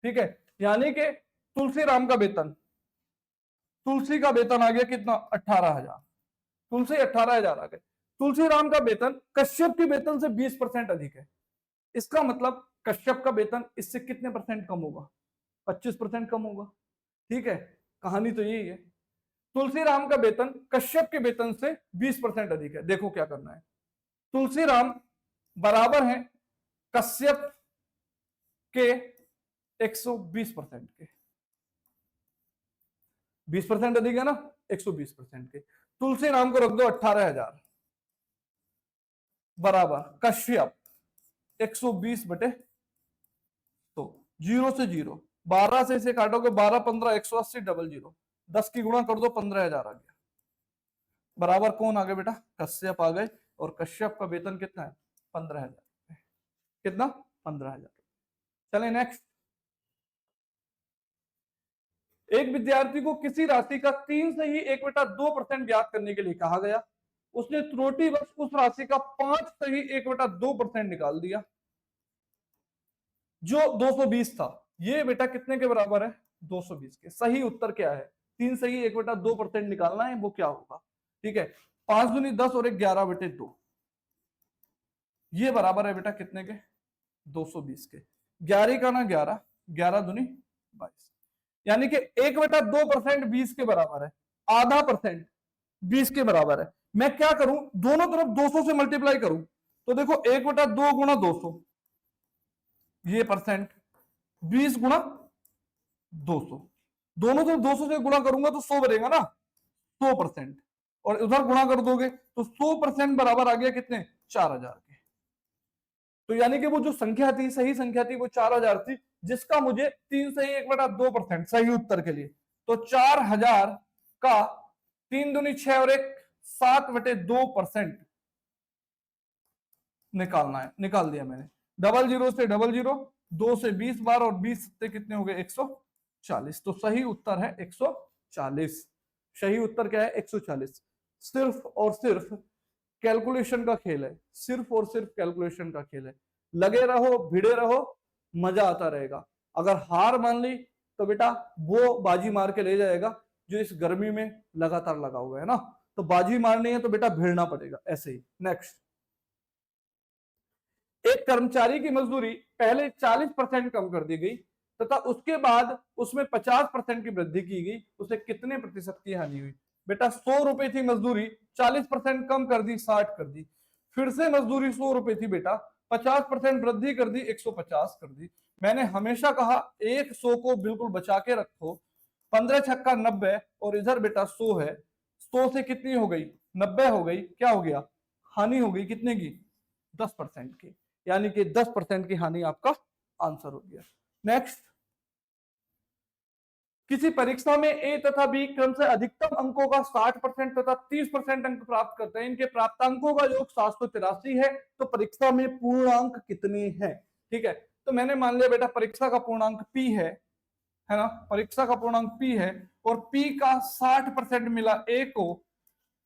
ठीक है, यानी कि तुलसीराम का वेतन, तुलसी का वेतन आ गया कितना 18,000, तुलसी 18,000 आ गए। तुलसीराम का वेतन कश्यप के वेतन से 20% अधिक है, इसका मतलब कश्यप का वेतन इससे कितने परसेंट कम होगा, 25% कम होगा। ठीक है, कहानी तो यही है। तुलसीराम का वेतन कश्यप के वेतन से 20% अधिक है, देखो क्या करना है। तुलसीराम बराबर है कश्यप के 120% के, 20% अधिक है ना 120% के। तुलसीराम को रख दो 18,000 बराबर कश्यप 120/, तो 0 से 0, 12 से इसे काटोगे 12 15 180 डबल 0, 10 की गुणा कर दो 15,000 आ गया, बराबर कौन आ गए बेटा कश्यप आ गए, और कश्यप का वेतन कितना है 15,000, कितना 15,000। चले नेक्स्ट, एक विद्यार्थी को किसी राशि का 3 सही 1/2% ज्ञात करने के लिए कहा गया, उसने त्रुटिवश उस राशि का 5 सही 1/2% निकाल दिया, जो 220 था। ये बेटा कितने के बराबर है 220 के। सही उत्तर क्या है, 3 सही 1/2% निकालना है, वो क्या होगा। ठीक है, 5 दूनी 10 और 11/2, ये बराबर है बेटा कितने के 220 के। 11 का ना 11, 11 दूनी 22, यानी कि 1/2% 20 के बराबर है, आधा परसेंट 20 के बराबर है। मैं क्या करूं, दोनों तरफ 200 से मल्टीप्लाई करूं, तो देखो 1/2 गुणा 200, ये परसेंट 20 गुणा 200, दोनों तरफ 200 से गुणा करूंगा तो 100 बनेगा ना 100%, और उधर गुणा कर दोगे तो 100% बराबर आ गया कितने, 4000 के। तो यानी कि वो जो संख्या थी, सही संख्या थी, वो 4000 थी, जिसका मुझे 3 सही 1/2% सही उत्तर के लिए, तो 4000 का 3 दूनी 6 और 1 7/2% निकालना है। निकाल दिया मैंने। 00 से 00, 2 से 20 बार, और 20 से कितने हो गए, 140। तो सही उत्तर है 140। सही उत्तर क्या है, 140। सिर्फ और सिर्फ कैलकुलेशन का खेल है, सिर्फ और सिर्फ कैलकुलेशन का खेल है। लगे रहो, भिड़े रहो, मजा आता रहेगा। अगर हार मान ली तो बेटा वो बाजी मार के ले जाएगा जो इस गर्मी में लगातार लगा हुआ है ना। तो बाजी मारनी है तो बेटा भिड़ना पड़ेगा ऐसे ही। नेक्स्ट, एक कर्मचारी की मजदूरी पहले 40% कम कर दी गई तथा उसके बाद उसमें 50% की वृद्धि की गई, उसे कितने प्रतिशत की हानि हुई। बेटा 100 रुपए थी मजदूरी, 40% कम कर दी, 60 कर दी। फिर से मजदूरी 100 रुपए थी बेटा, 50% वृद्धि कर दी, 150 कर दी। मैंने हमेशा कहा 100 को बिल्कुल बचा के रखो। 15 छक्का 90, और इधर बेटा 100 है। 100 से कितनी हो गई, 90 हो गई, क्या हो गया, हानि हो गई कितने की, 10% की। यानी कि 10% की हानि आपका आंसर हो गया। नेक्स्ट, किसी परीक्षा में ए तथा बी क्रम से अधिकतम अंकों का 60% तथा 30% अंक प्राप्त करते हैं, इनके प्राप्तांकों का योग 783 है, तो परीक्षा में पूर्णांक कितने हैं। ठीक है, तो मैंने मान लिया बेटा परीक्षा का पूर्णांक पी है ना, परीक्षा का पूर्णांक पी है, और पी का 60% मिला ए को,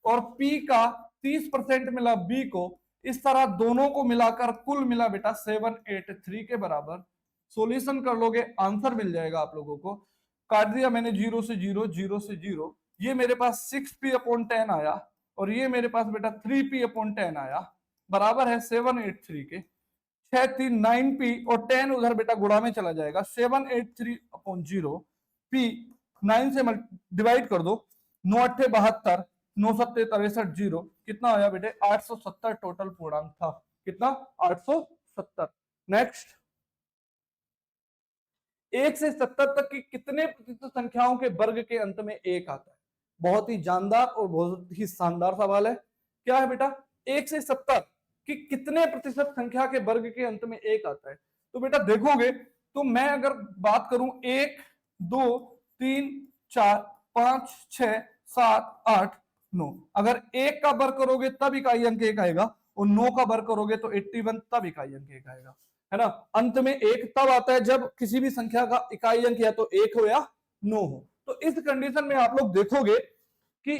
और पी का 30% मिला बी को। इस तरह दोनों को मिलाकर कुल मिला बेटा 783 के बराबर। सॉल्यूशन कर लोगे, आंसर मिल जाएगा आप लोगों को। काट दिया मैंने 0 से 0, 0 से 0, ये मेरे पास 6p/10 आया, और ये मेरे पास बेटा 3p/10 आया, बराबर है 783 के। 6 3 9p, और 10 उधर बेटा गुणा में चला जाएगा, 783/0 p 9 से डिवाइड कर दो, 9 8 72, 9 7 63 0, कितना आया बेटे 870 टोटल पूर्णांक था। कितना, 870। नेक्स्ट, 1 से 70 तक की कितने प्रतिशत संख्याओं के वर्ग के अंत में 1 आता है। बहुत ही जानदार और बहुत ही शानदार सवाल है। क्या है बेटा, 1 से 70 कि कितने प्रतिशत संख्या के वर्ग के अंत में 1 आता है। तो बेटा देखोगे तो मैं अगर बात करूं 1 2 3 4 5 6 7 8 9, अगर 1 का वर्ग करोगे तब इकाई अंक 1 आएगा, और 9 का वर्ग करोगे तो 81 तब इकाई अंक 1 आएगा, है ना। अंत में 1 तब आता है जब किसी भी संख्या का इकाई अंक या तो 1 हो या 9 हो। तो इस कंडीशन में आप लोग देखोगे कि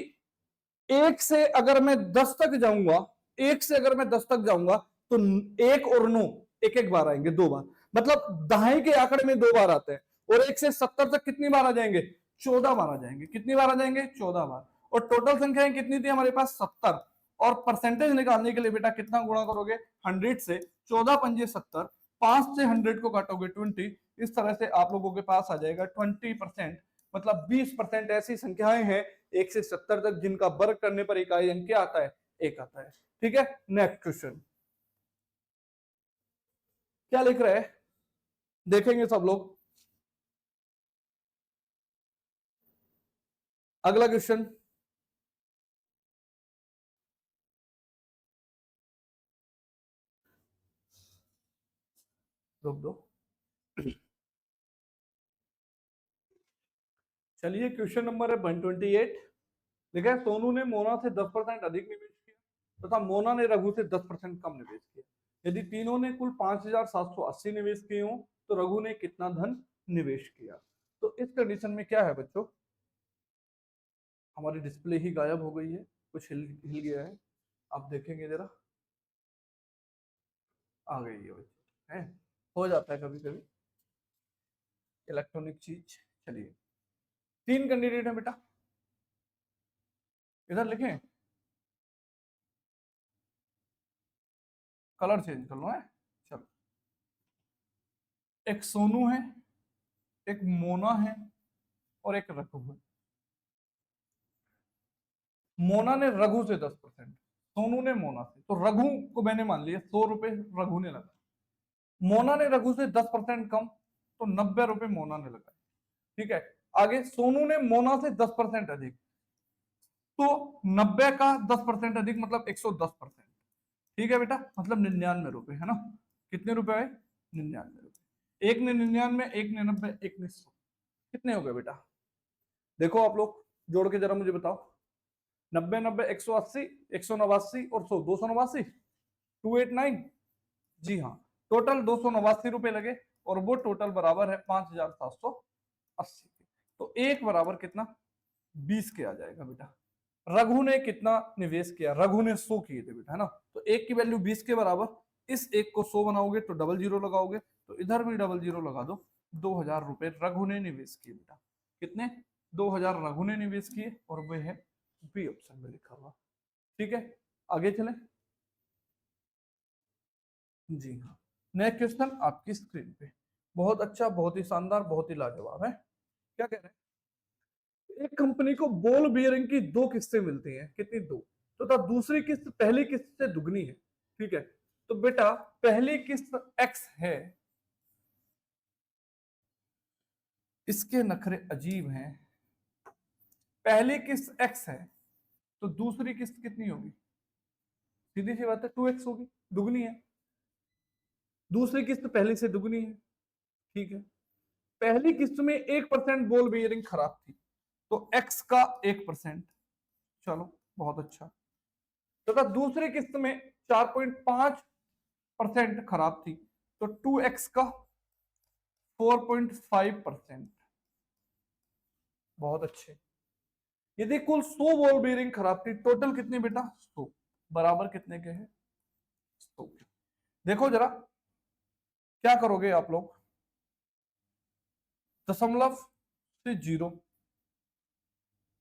1 से अगर मैं 10 तक जाऊंगा, 1 से अगर मैं 10 तक जाऊंगा तो 1 और 9 एक एक बार आएंगे, 2 बार, मतलब दहाई के आंकड़े में 2 बार आते हैं। और 1 से 70 तक कितनी बार आ जाएंगे, 14 बार आ जाएंगे। कितनी बार आ जाएंगे, 14 बार। और टोटल संख्याएं कितनी थी हमारे पास, 70। और परसेंटेज निकालने के लिए बेटा कितना गुणा करोगे, 100 से, 14 पंजे 70, 5 से 100 को काटोगे 20, इस तरह से आप लोगों के पास आ जाएगा 20%, मतलब 20% ऐसी संख्याएं हैं 1 से 70 तक जिनका वर्ग करने पर इकाई अंक क्या आता है, 1 आता है। ठीक है, नेक्स्ट क्वेश्चन क्या लिख रहे हैं, देखेंगे सब लोग। अगला क्वेश्चन, रुक दो। चलिए, क्वेश्चन नंबर है 128। देखा, सोनू ने मोना से 10% अधिक निवेश किया तथा मोना ने रघु से 10% कम निवेश किया। यदि तीनों ने कुल 5780 निवेश किए हो तो रघु ने कितना धन निवेश किया। तो इस कंडीशन में क्या है बच्चों, हमारी डिस्प्ले ही गायब हो गई है, कुछ हिल गया है। आप देखेंगे जरा, आ गई है बच्चों, है, हो जाता है कभी कभी इलेक्ट्रॉनिक चीज। चलिए, 3 कैंडिडेट है बेटा, इधर लिखें, कलर चेंज कर लो है। चलो, एक सोनू है, एक मोना है, और एक रघु है। मोना ने रघु से 10%, सोनू ने मोना से, तो रघु को मैंने मान लिया 100 रुपए रघु ने लगाए। मोना ने रघु से 10% कम, तो 90 रुपए मोना ने लगाए। ठीक है, आगे सोनू ने मोना से 10% अधिक, तो 90 का 10% अधिक मतलब 110%। ठीक है बेटा, मतलब 99 रुपए, है ना। कितने रुपए आए? 99 रुपए। एक ने 99, एक ने 90, एक ने 100, कितने हो गए बेटा? देखो आप लोग जोड़ के जरा मुझे बताओ। 90 90 180, 189 और 100 289, 289। जी हाँ, टोटल 289 रुपए लगे और वो टोटल बराबर है 5780। तो एक बराबर कितना? 20 के आ जाएगा बेटा। रघु ने कितना निवेश किया? रघु ने 100 किए थे बेटा, है ना। तो एक की वैल्यू 20 के बराबर, इस एक को 100 बनाओगे तो डबल जीरो लगाओगे, तो इधर भी डबल जीरो लगा दो। 2000 रुपए रघु ने निवेश किए बेटा। कितने? 2000 रघु ने निवेश किए और वे है बी ऑप्शन में लिखा हुआ। ठीक है, आगे चले। जी हाँ, नेक्स्ट क्वेश्चन आपकी स्क्रीन पे। बहुत अच्छा, बहुत ही शानदार, बहुत ही लाजवाब है। क्या कह रहे हैं? एक कंपनी को बॉल बियरिंग की दो किस्तें मिलती हैं। कितनी? दो। तो दूसरी किस्त पहली किस्त से दुगनी है। ठीक है, तो बेटा पहली किस्त एक्स है, इसके नखरे अजीब हैं। पहली किस्त एक्स है तो दूसरी किस्त कितनी होगी? सीधी सी बात है, 2x होगी, दुगनी है। दूसरी किस्त पहली से दुगनी है। ठीक है, पहली किस्त में 1% बॉल बियरिंग खराब थी, तो एक्स का 1%। चलो बहुत अच्छा। तथा दूसरी किस्त में 4.5% खराब थी, तो 2x का 4.5%। बहुत अच्छे। यदि कुल 100 बॉल बेरिंग खराब थी, टोटल कितने बेटा? 100 बराबर कितने के हैं? 100 के। देखो जरा क्या करोगे आप लोग, दशमलव से जीरो।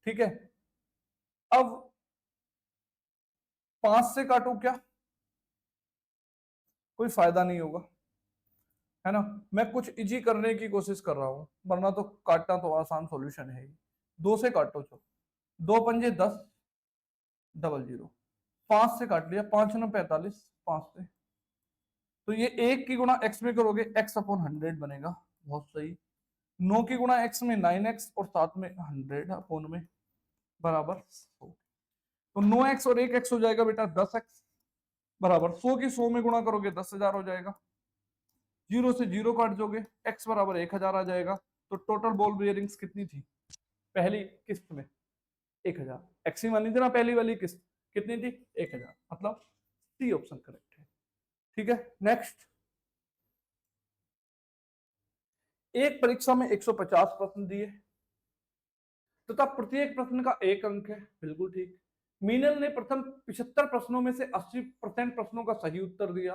ठीक है, अब 5 से काटो क्या? कोई फायदा नहीं होगा, है ना। मैं कुछ इजी करने की कोशिश कर रहा हूं, वरना तो काटना तो आसान सॉल्यूशन है ही। 2 से काटो, चलो 2 पंजे 10, डबल जीरो। 5 से काट लिया, 5 9 45, 5 से। तो ये एक की गुणा एक्स में करोगे, एक्स अपॉन 100 बनेगा। बहुत सही। 9 की गुणा एक्स में 9x और साथ में 100 अपॉन में बराबर 100। तो 9x और 1x हो जाएगा बेटा 10x, बराबर 100 की 100 में गुणा करोगे 10,000 हो जाएगा। जीरो से जीरो काट दोगे, x बराबर 1000 आ जाएगा। तो टोटल बॉल बियरिंग्स कितनी थी पहली किस्त में? 1000। एक्स ही मानी थी ना पहली वाली किस्त, कितनी थी? 1000। मतलब सी ऑप्शन करेक्ट है। ठीक है, नेक्स्ट। एक परीक्षा में 150 प्रश्न दिए तथा प्रत्येक प्रश्न का 1 अंक है। बिल्कुल ठीक। मीनल ने प्रथम 75 प्रश्नों में से 80% प्रश्नों का सही उत्तर दिया।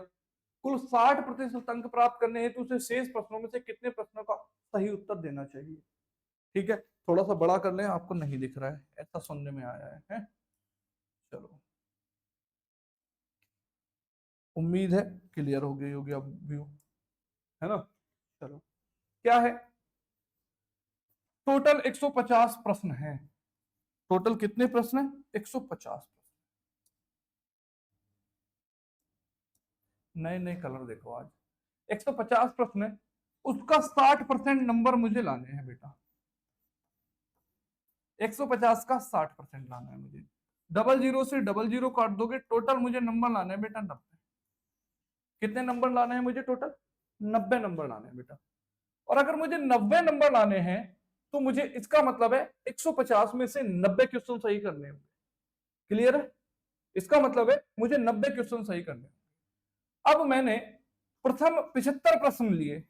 कुल 60% अंक प्राप्त करने हेतु उसे शेष प्रश्नों में से कितने प्रश्नों का सही उत्तर देना चाहिए? ठीक है, थोड़ा सा बड़ा कर लें, आपको नहीं दिख रहा है, ऐसा सुनने में आया है? चलो, उम्मीद है क्लियर हो गई होगी अब व्यू, है ना। चलो, क्या है? टोटल 150 प्रश्न है। टोटल कितने प्रश्न है? 150 प्रश्न। नए नए कलर देखो आज। 150 प्रश्न है, उसका 60% नंबर मुझे लाने हैं बेटा। 150 का 60% लाना है मुझे। डबल जीरो से डबल जीरो काट दोगे, टोटल मुझे नंबर लाने हैं बेटा 90। कितने नंबर लाने हैं मुझे? टोटल 90 नंबर लाने हैं बेटा। और अगर मुझे 90 नंबर लाने हैं तो मुझे, इसका मतलब है 150 में से 90 क्वेश्चन सही करने होंगे। क्लियर है? इसका मतलब है मुझे 90 क्वेश्चन सही करने होंगे। अब मैंने प्रथम 75 प्रश्न लिए,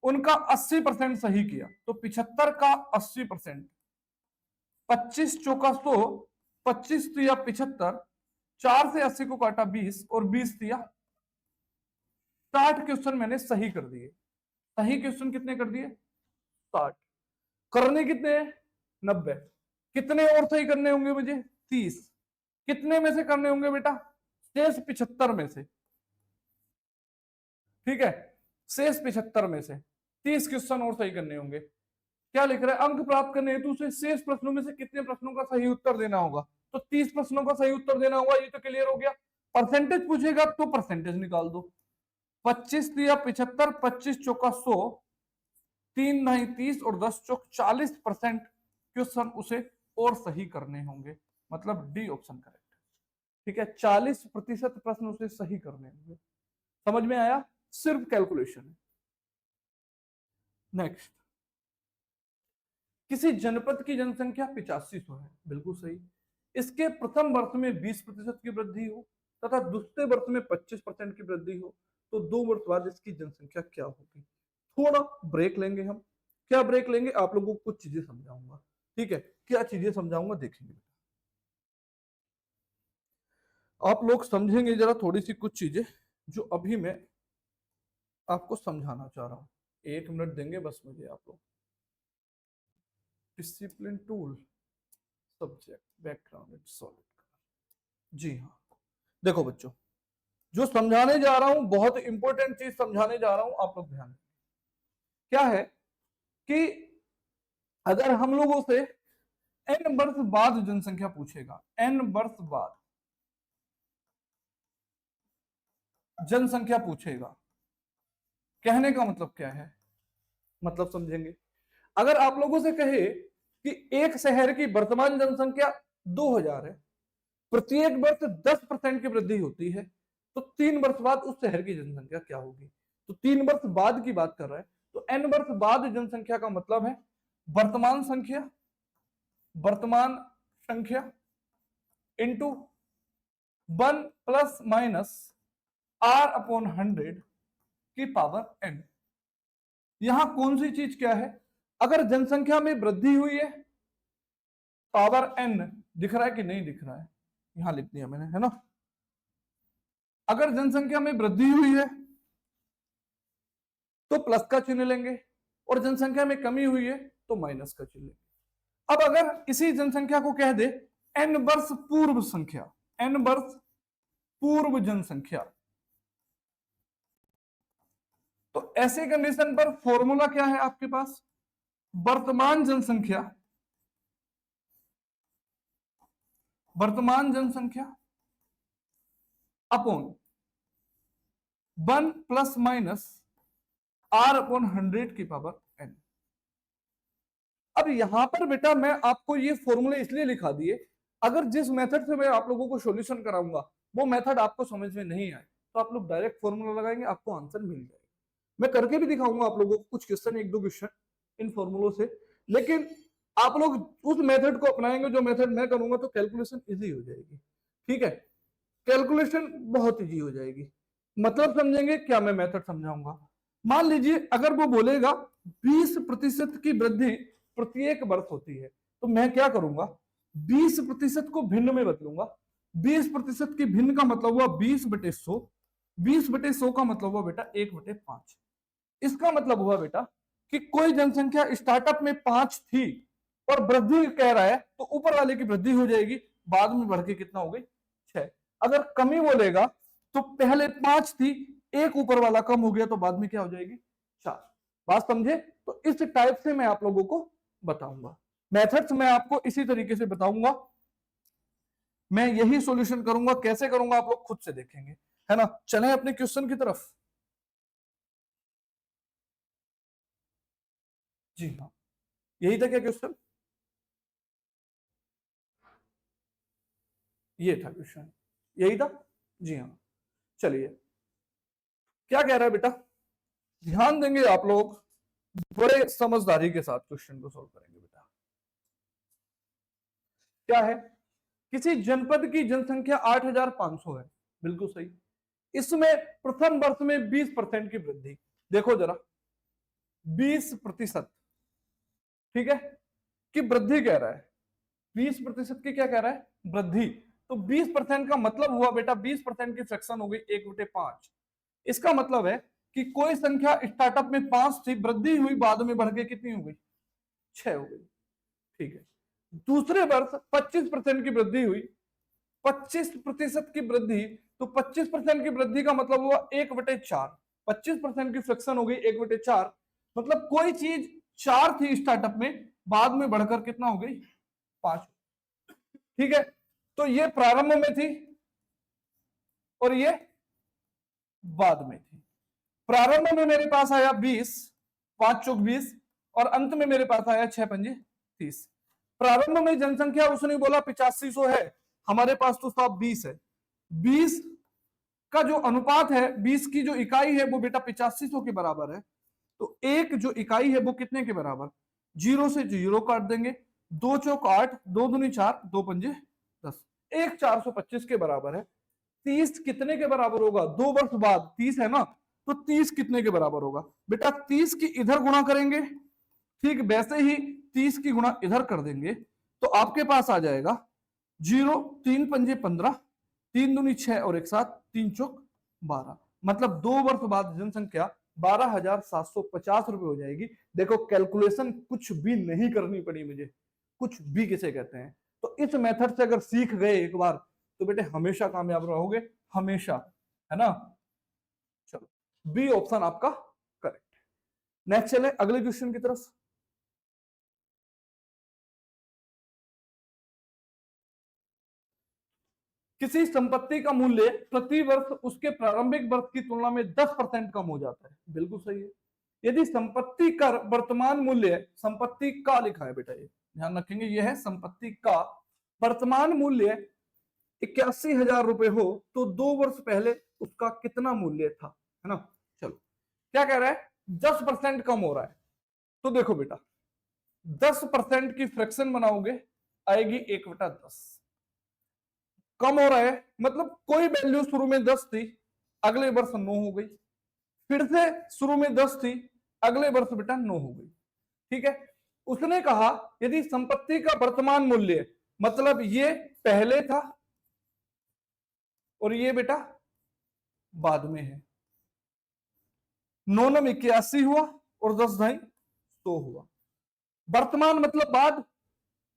उनका 80% सही किया, तो 75 का 80%, 25 चौका 100, 25 दिया 75, 4 से 80 को काटा 20 और 20 दिया 60 क्वेश्चन मैंने सही कर दिए। सही क्वेश्चन कितने कर दिए? 60। करने कितने हैं? 90। कितने और सही करने होंगे मुझे? 30। कितने में से करने होंगे बेटा? शेष 75 में से। ठीक है, शेष 75 में से 30 क्वेश्चन और सही करने होंगे। क्या लिख रहा है? अंक प्राप्त करने हेतु उसे शेष प्रश्नों में से कितने प्रश्नों का सही उत्तर देना होगा? तो 30 प्रश्नों का सही उत्तर देना होगा, ये तो क्लियर हो गया। परसेंटेज पूछेगा तो परसेंटेज निकाल दो। 25 दिया 75, 25 चौका 100, 3 नहीं 30 और 10 चौक 40% क्वेश्चन उसे और सही करने होंगे। मतलब डी ऑप्शन करेक्ट। ठीक है, 40% प्रश्न उसे सही करने होंगे। समझ में आया? सिर्फ कैलकुलेशन। नेक्स्ट, किसी जनपद की जनसंख्या 8500 है, बिल्कुल सही। इसके प्रथम वर्ष में 20% की वृद्धि हो तथा दूसरे वर्ष में 25% की वृद्धि हो, तो 2 वर्ष बाद इसकी जनसंख्या क्या होगी? थोड़ा ब्रेक लेंगे हम। क्या ब्रेक लेंगे? आप लोगों को कुछ चीजें समझाऊंगा। ठीक है, क्या चीजें समझाऊंगा देखेंगे। आप लोग समझेंगे जरा थोड़ी सी कुछ चीजें जो अभी मैं आपको समझाना चाह रहा हूं। 1 मिनट देंगे बस मुझे आप लोग। Discipline tool, subject, background and solid. जी हाँ, देखो बच्चों, जो समझाने जा रहा हूं बहुत इंपॉर्टेंट चीज समझाने जा रहा हूं, आप लोग ध्यान। क्या है कि अगर हम लोगों से n वर्ष बाद जनसंख्या पूछेगा, n वर्ष बाद जनसंख्या पूछेगा, कहने का मतलब क्या है? मतलब समझेंगे। अगर आप लोगों से कहे कि एक शहर की वर्तमान जनसंख्या 2000 है, प्रत्येक वर्ष 10% की वृद्धि होती है, तो 3 वर्ष बाद उस शहर की जनसंख्या क्या होगी? तो 3 वर्ष बाद की बात कर रहा है, तो n वर्ष बाद जनसंख्या का मतलब है वर्तमान संख्या, वर्तमान संख्या इंटू 1 प्लस माइनस r/100 की पावर n। यहां कौन सी चीज क्या है? अगर जनसंख्या में वृद्धि हुई है, पावर n दिख रहा है कि नहीं दिख रहा है? यहां लिख दिया मैंने, है ना। अगर जनसंख्या में वृद्धि हुई है तो प्लस का चिन्ह लेंगे, और जनसंख्या में कमी हुई है तो माइनस का चिन्ह लेंगे। अब अगर इसी जनसंख्या को कह दे n वर्ष पूर्व संख्या, n वर्ष पूर्व जनसंख्या, तो ऐसे कंडीशन पर फॉर्मूला क्या है आपके पास? वर्तमान जनसंख्या, वर्तमान जनसंख्या अपॉन 1 प्लस माइनस r/100 की पावर n। अब यहां पर बेटा मैं आपको ये फॉर्मूले इसलिए लिखा दिए, अगर जिस मेथड से मैं आप लोगों को सॉल्यूशन कराऊंगा वो मेथड आपको समझ में नहीं आए तो आप लोग डायरेक्ट फॉर्मूला लगाएंगे, आपको आंसर मिल जाएगा। मैं करके भी दिखाऊंगा आप लोगों को कुछ क्वेश्चन, 1-2 क्वेश्चन इन फॉर्मूलों से, लेकिन आप लोग उस मेथड को अपनाएंगे जो मेथड मैं करूंगा तो कैलकुलेशन इजी हो जाएगी। ठीक है, कैलकुलेशन बहुत इजी हो जाएगी। मतलब समझेंगे क्या मैं मेथड समझाऊंगा। मान लीजिए अगर वो बोलेगा 20% की वृद्धि प्रत्येक वर्ष होती है, तो मैं क्या करूंगा? 20% को भिन्न में बदलूंगा। 20% की भिन्न का मतलब हुआ 20/100, 20/100 का मतलब हुआ बेटा 1/5। इसका मतलब हुआ बेटा कि कोई जनसंख्या स्टार्टअप में 5 थी और वृद्धि कह रहा है, तो ऊपर वाले की वृद्धि हो जाएगी, बाद में बढ़ के कितना हो गई? 6। अगर कमी बोलेगा तो पहले 5 थी, एक ऊपर वाला कम हो गया, तो बाद में क्या हो जाएगी? 4। बात समझे? तो इस टाइप से मैं आप लोगों को बताऊंगा। मेथड्स मैं आपको इसी तरीके से बताऊंगा, मैं यही सॉल्यूशन करूंगा। कैसे करूंगा आप लोग खुद से देखेंगे, है ना। चलें अपने क्वेश्चन की तरफ। जी हाँ, यही था क्या क्वेश्चन? ये था क्वेश्चन, यही था। जी हाँ, चलिए क्या कह रहा है बेटा, ध्यान देंगे आप लोग, बड़े समझदारी के साथ क्वेश्चन को सोल्व करेंगे बेटा। क्या है? किसी जनपद की जनसंख्या 8500 है, बिल्कुल सही। इसमें प्रथम वर्ष में 20% की वृद्धि, देखो जरा 20%, ठीक है, कि वृद्धि कह रहा है। 20% की क्या कह रहा है? वृद्धि। तो 20% का मतलब हुआ बेटा 20% की फ्रैक्शन हो गई 1/5। इसका मतलब है कि कोई संख्या स्टार्टअप में 5 थी, वृद्धि हुई, बाद में बढ़ के कितनी हो गई? 6 हो गई। ठीक है, दूसरे वर्ष 25% की वृद्धि हुई, 25% की वृद्धि, तो 25% की वृद्धि का मतलब हुआ 1/4। 25% की फ्रैक्शन हो गई 1/4, मतलब कोई चीज 4 थी स्टार्टअप में, बाद में बढ़कर कितना हो गई? 5। ठीक है, तो ये प्रारंभ में थी और ये बाद में थी। प्रारंभ में मेरे पास आया 20, 5 चौक 20, और अंत में मेरे पास आया 6 पंजे 30। प्रारंभ में जनसंख्या उसने बोला 8500 है, हमारे पास तो साहब 20 है। 20 का जो अनुपात है, 20 की जो इकाई है वो बेटा 8500 के बराबर है। तो एक जो इकाई है वो कितने के बराबर, 0 से 0 काट देंगे, 2 चौक 8, 2 दूनी 4, 2 पंजे 10, एक 425 के बराबर है। 30 कितने के बराबर होगा, 2 वर्ष बाद 30 है ना, तो 30 कितने के बराबर होगा बेटा, 30 की इधर गुणा करेंगे, ठीक वैसे ही 30 की गुणा इधर कर देंगे, तो आपके पास आ जाएगा 0, 3 पंजे 15, 3 दूनी 6 और 1 7, 3 चौक 12, मतलब 2 वर्ष बाद जनसंख्या 12,750 रुपए हो जाएगी। देखो कैलकुलेशन कुछ भी नहीं करनी पड़ी मुझे, कुछ भी किसे कहते हैं। तो इस मेथड से अगर सीख गए एक बार तो बेटे हमेशा कामयाब रहोगे, हमेशा, है ना। चलो बी ऑप्शन आपका करेक्ट। नेक्स्ट चले अगले क्वेश्चन की तरफ। किसी संपत्ति का मूल्य प्रति वर्ष उसके प्रारंभिक वर्ष की तुलना में 10% कम हो जाता है, बिल्कुल सही है। यदि संपत्ति का वर्तमान मूल्य, संपत्ति का लिखा है बेटा, ये ध्यान रखेंगे, यह है संपत्ति का वर्तमान मूल्य 81,000 रुपए हो तो 2 वर्ष पहले उसका कितना मूल्य था, है ना। चलो क्या कह रहा है, 10% कम हो रहा है। तो देखो बेटा 10% की फ्रैक्शन बनाओगे, आएगी 1/10। कम हो रहा है मतलब कोई वैल्यू शुरू में 10 थी, अगले वर्ष 9 हो गई, फिर से शुरू में 10 थी, अगले वर्ष बेटा 9 हो गई, ठीक है। उसने कहा यदि संपत्ति का वर्तमान मूल्य, मतलब ये पहले था और ये बेटा बाद में है, 9 9 81 हुआ और 10 ढाई 100 हुआ। वर्तमान मतलब बाद,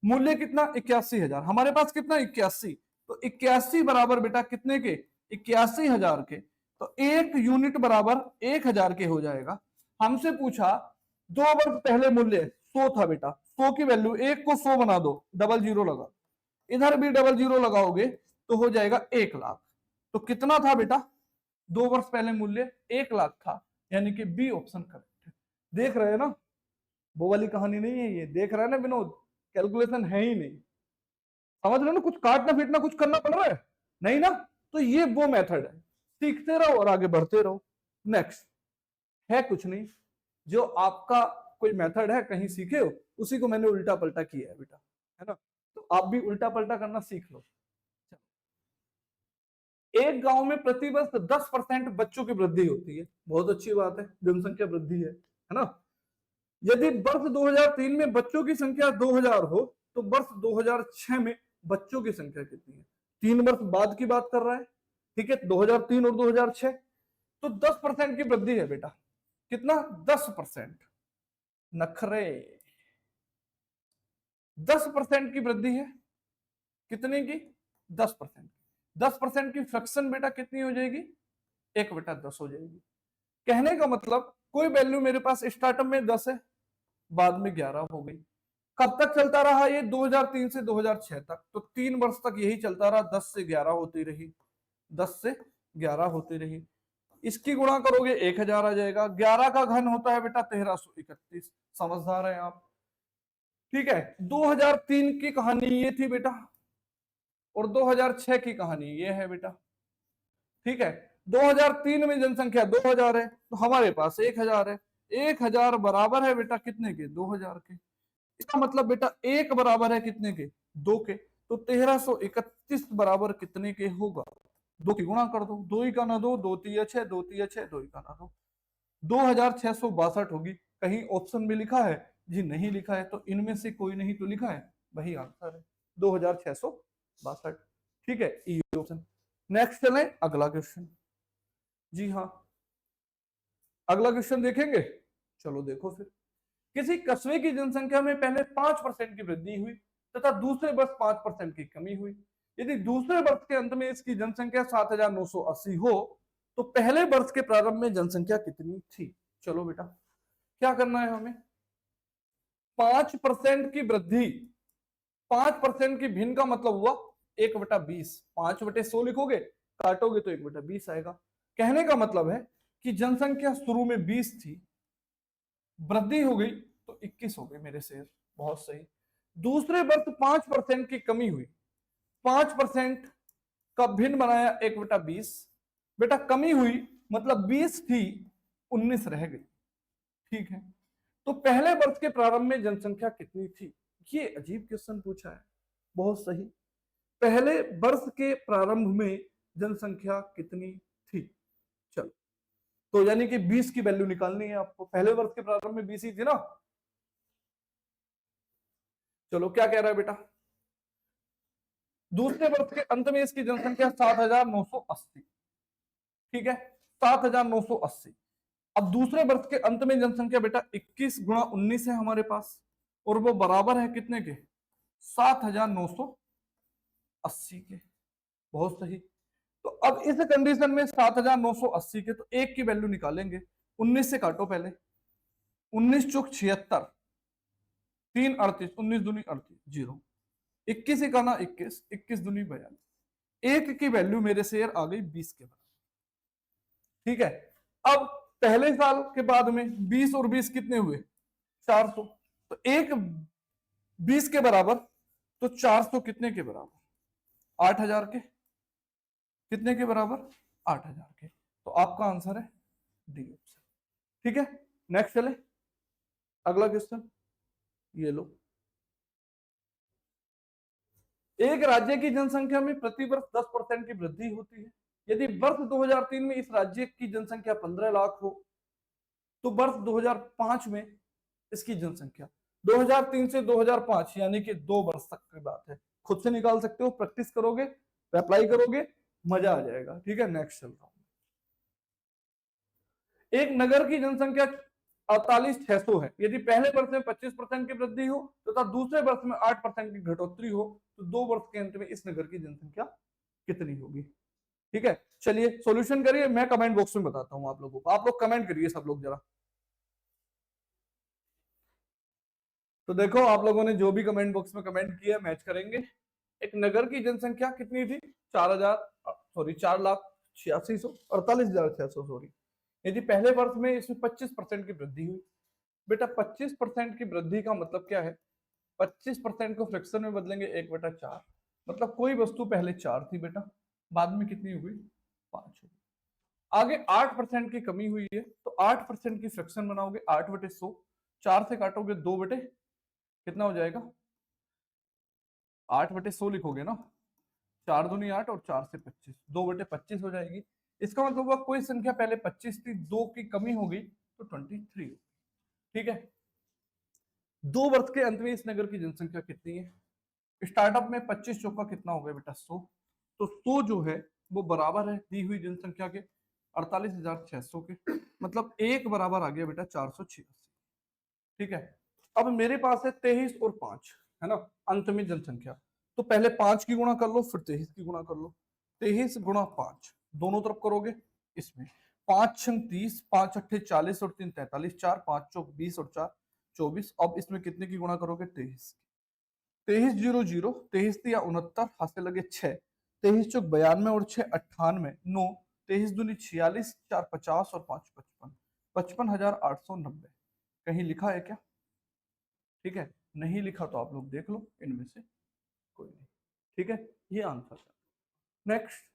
मूल्य कितना 81,000, हमारे पास कितना 81, तो 81 बराबर बेटा कितने के, 81,000 के, तो एक यूनिट बराबर 1,000 के हो जाएगा। हमसे पूछा 2 वर्ष पहले मूल्य 100 था बेटा, 100 की वैल्यू, एक को 100 बना दो, डबल जीरो लगा, इधर भी डबल जीरो लगाओगे तो हो जाएगा 1 लाख। तो कितना था बेटा, 2 वर्ष पहले मूल्य 1 लाख था, यानी कि बी ऑप्शन करेक्ट है। देख रहे हैं ना, वो वाली कहानी नहीं है ये, देख रहे हैं ना विनोद, कैलकुलेशन है ही नहीं, समझ रहे हो ना, कुछ काटना पीटना कुछ करना पड़ रहा है नहीं ना। तो ये वो मेथड है, सीखते रहो और आगे बढ़ते रहो। नेक्स्ट है कुछ नहीं, जो आपका कोई मेथड है कहीं सीखे हो, उसी को मैंने उल्टा पलटा किया है बेटा, है ना, तो आप भी उल्टा पलटा करना सीख लो। एक गांव में प्रतिवर्ष 10% बच्चों की वृद्धि होती है, बहुत अच्छी बात है, जनसंख्या वृद्धि है ना। यदि वर्ष 2003 में बच्चों की संख्या 2000 हो तो वर्ष 2006 में बच्चों की संख्या कितनी है, 3 वर्ष बाद की बात कर रहा है, ठीक है, 2003 और 2006, तो 10% की वृद्धि है बेटा, कितना 10%, नखरे 10% की वृद्धि है, कितने की 10%, 10% की फ्रैक्शन बेटा कितनी हो जाएगी, 1/10 हो जाएगी। कहने का मतलब कोई वैल्यू मेरे पास स्टार्टअप में 10 है, बाद में 11 हो गई, कब तक चलता रहा ये, 2003 से 2006 तक, तो 3 वर्ष तक यही चलता रहा, 10 से 11 होती रही, 10 से 11 होती रही, इसकी गुणा करोगे 1,000 आ जाएगा, 11 का घन होता है बेटा 1331, समझदार है आप, ठीक है। 2003 की कहानी ये थी बेटा और 2006 की कहानी ये है बेटा, ठीक है। 2003 में जनसंख्या 2000 है तो हमारे पास 1,000 है, 1,000 बराबर है बेटा कितने के, 2000 के, इसका मतलब बेटा एक बराबर है कितने के, 2 के, तो 1331 बराबर कितने के होगा, 2 की गुणा कर दो, 2 ही का ना 2, 2 तिया 6, 2 तिया 6, 2 ही का ना 2, 2662 होगी। कहीं ऑप्शन में लिखा है जी, नहीं लिखा है, तो इनमें से कोई नहीं तो लिखा है, वही आंसर है 2662, ठीक है, ई ऑप्शन। नेक्स्ट चलें अगला क्वेश्चन, जी हाँ अगला क्वेश्चन देखेंगे, चलो देखो फिर। किसी कस्बे की जनसंख्या में पहले 5% की वृद्धि हुई तथा दूसरे वर्ष 5% की कमी हुई, यदि दूसरे वर्ष के अंत में इसकी जनसंख्या 7,980 हो तो पहले वर्ष के प्रारंभ में जनसंख्या कितनी थी। चलो बेटा क्या करना है हमें, 5% की वृद्धि, 5% की भिन्न का मतलब हुआ 1/20, 5/100 लिखोगे, काटोगे तो 1/20 आएगा। कहने का मतलब है कि जनसंख्या शुरू में 20 थी, वृद्धि हो गई तो 21 हो गई मेरे शेर, बहुत सही। दूसरे वर्ष 5% की कमी हुई, 5% का भिन्न बनाया 1/20, बेटा कमी हुई मतलब 20 थी 19 रह गई, ठीक है। तो पहले वर्ष के प्रारंभ में जनसंख्या कितनी थी? ये अजीब क्वेश्चन पूछा है, बहुत सही। पहले वर्ष के प्रारंभ में जनसंख्या कितनी थी? चलो, तो यानी कि 20 की वैल्यू निकालनी है आपको। पहले वर्ष के प्रारंभ में 20 ही थी ना। चलो, क्या कह रहा है बेटा? दूसरे वर्ष के अंत में इसकी जनसंख्या 7,980, ठीक है, 7,980। अब दूसरे वर्ष के अंत में जनसंख्या बेटा 21 गुणा 19 है हमारे पास, और वो बराबर है कितने के? 7,980 के। बहुत सही। तो अब इस कंडीशन में 7,980 के, तो एक की वैल्यू निकालेंगे। 19 से काटो पहले, 19 चौक 76, 3 38, 19 दूनी 38, 0, 21 इकाना 21, 21 दूनी 42, एक की वैल्यू मेरे शेयर आ गई 20 के बराबर, ठीक है। अब पहले साल के बाद में 20 और 20 कितने हुए? 400। तो एक 20 के बराबर, तो 400 कितने के बराबर? 8,000 के। कितने के बराबर? 8,000 के। तो आपका आंसर है डी ऑप्शन, ठीक है। नेक्स्ट चले, अगला क्वेश्चन ये लो। एक राज्य की जनसंख्या में प्रतिवर्ष 10% की वृद्धि होती है। यदि वर्ष 2003 में इस राज्य की जनसंख्या 15 लाख हो, तो वर्ष 2005 में इसकी जनसंख्या, 2003 से 2005 यानी कि 2 वर्ष तक की बात है, खुद से निकाल सकते हो, प्रैक्टिस करोगे, अप्लाई करोगे, मजा आ जाएगा, ठीक है। नेक्स्ट चल रहा हूं। एक नगर की जनसंख्या 48,600 है। यदि पहले वर्ष में 25% की वृद्धि हो तथा दूसरे वर्ष में 8% की घटोतरी हो, तो 2 वर्ष के अंत में इस नगर की जनसंख्या कितनी होगी? ठीक है, चलिए सॉल्यूशन करिए, मैं कमेंट बॉक्स में बताता हूं आप लोगों को, आप लोग कमेंट करिए सब लोग जरा। तो देखो, आप लोगों ने जो भी कमेंट बॉक्स में कमेंट किया मैच करेंगे। एक नगर की जनसंख्या कितनी थी? 4,46,600, सॉरी। यदि पहले वर्ष में इसमें 25% की वृद्धि हुई, बेटा 25% की वृद्धि का मतलब क्या है? 25% को फ्रैक्शन में बदलेंगे 1/4, मतलब कोई वस्तु पहले 4 थी बेटा, बाद में कितनी हो गई? 5 हो गई। आगे 8% की कमी हुई है, तो 8% की फ्रैक्शन बनाओगे 8/100, 4 से काटोगे 2 बटे, कितना हो जाएगा? 8/100 लिखोगे ना, 4 दूनी 8 और 4 से 25, 2/25 हो जाएगी। इसका मतलब हुआ कोई संख्या पहले 25 थी, 2 की कमी हो गई तो 23 हो, ठीक है। 2 वर्ष के अंत में इस नगर की जनसंख्या कितनी है? स्टार्टअप में 25 चौका कितना हो गया बेटा? 100। तो 100 जो है वो बराबर है दी हुई जनसंख्या के 48,600 के, मतलब एक बराबर आ गया बेटा 486, ठीक है। अब मेरे पास है 23 और 5, है ना, अंत में जनसंख्या। तो पहले 5 की गुणा कर लो, फिर 23 की गुणा कर लो। 23 गुणा 5 दोनों तरफ करोगे, इसमें 5 छंग 30, 5 अट्ठे 40 और 3 43, 4 5 चौक 20 और 4 24। अब इसमें कितने की गुणा करोगे? 23। 23 जीरो जीरो, 23 या 69, हाथ से लगे 6, 23 चौक 92 और 6 98, 9, 23 दूनी 46, 4 50 और 5 55, 55,890। कहीं लिखा है क्या? ठीक है, नहीं लिखा तो आप लोग देख लो इनमें से कोई नहीं, ठीक है, ये आंसर है। नेक्स्ट,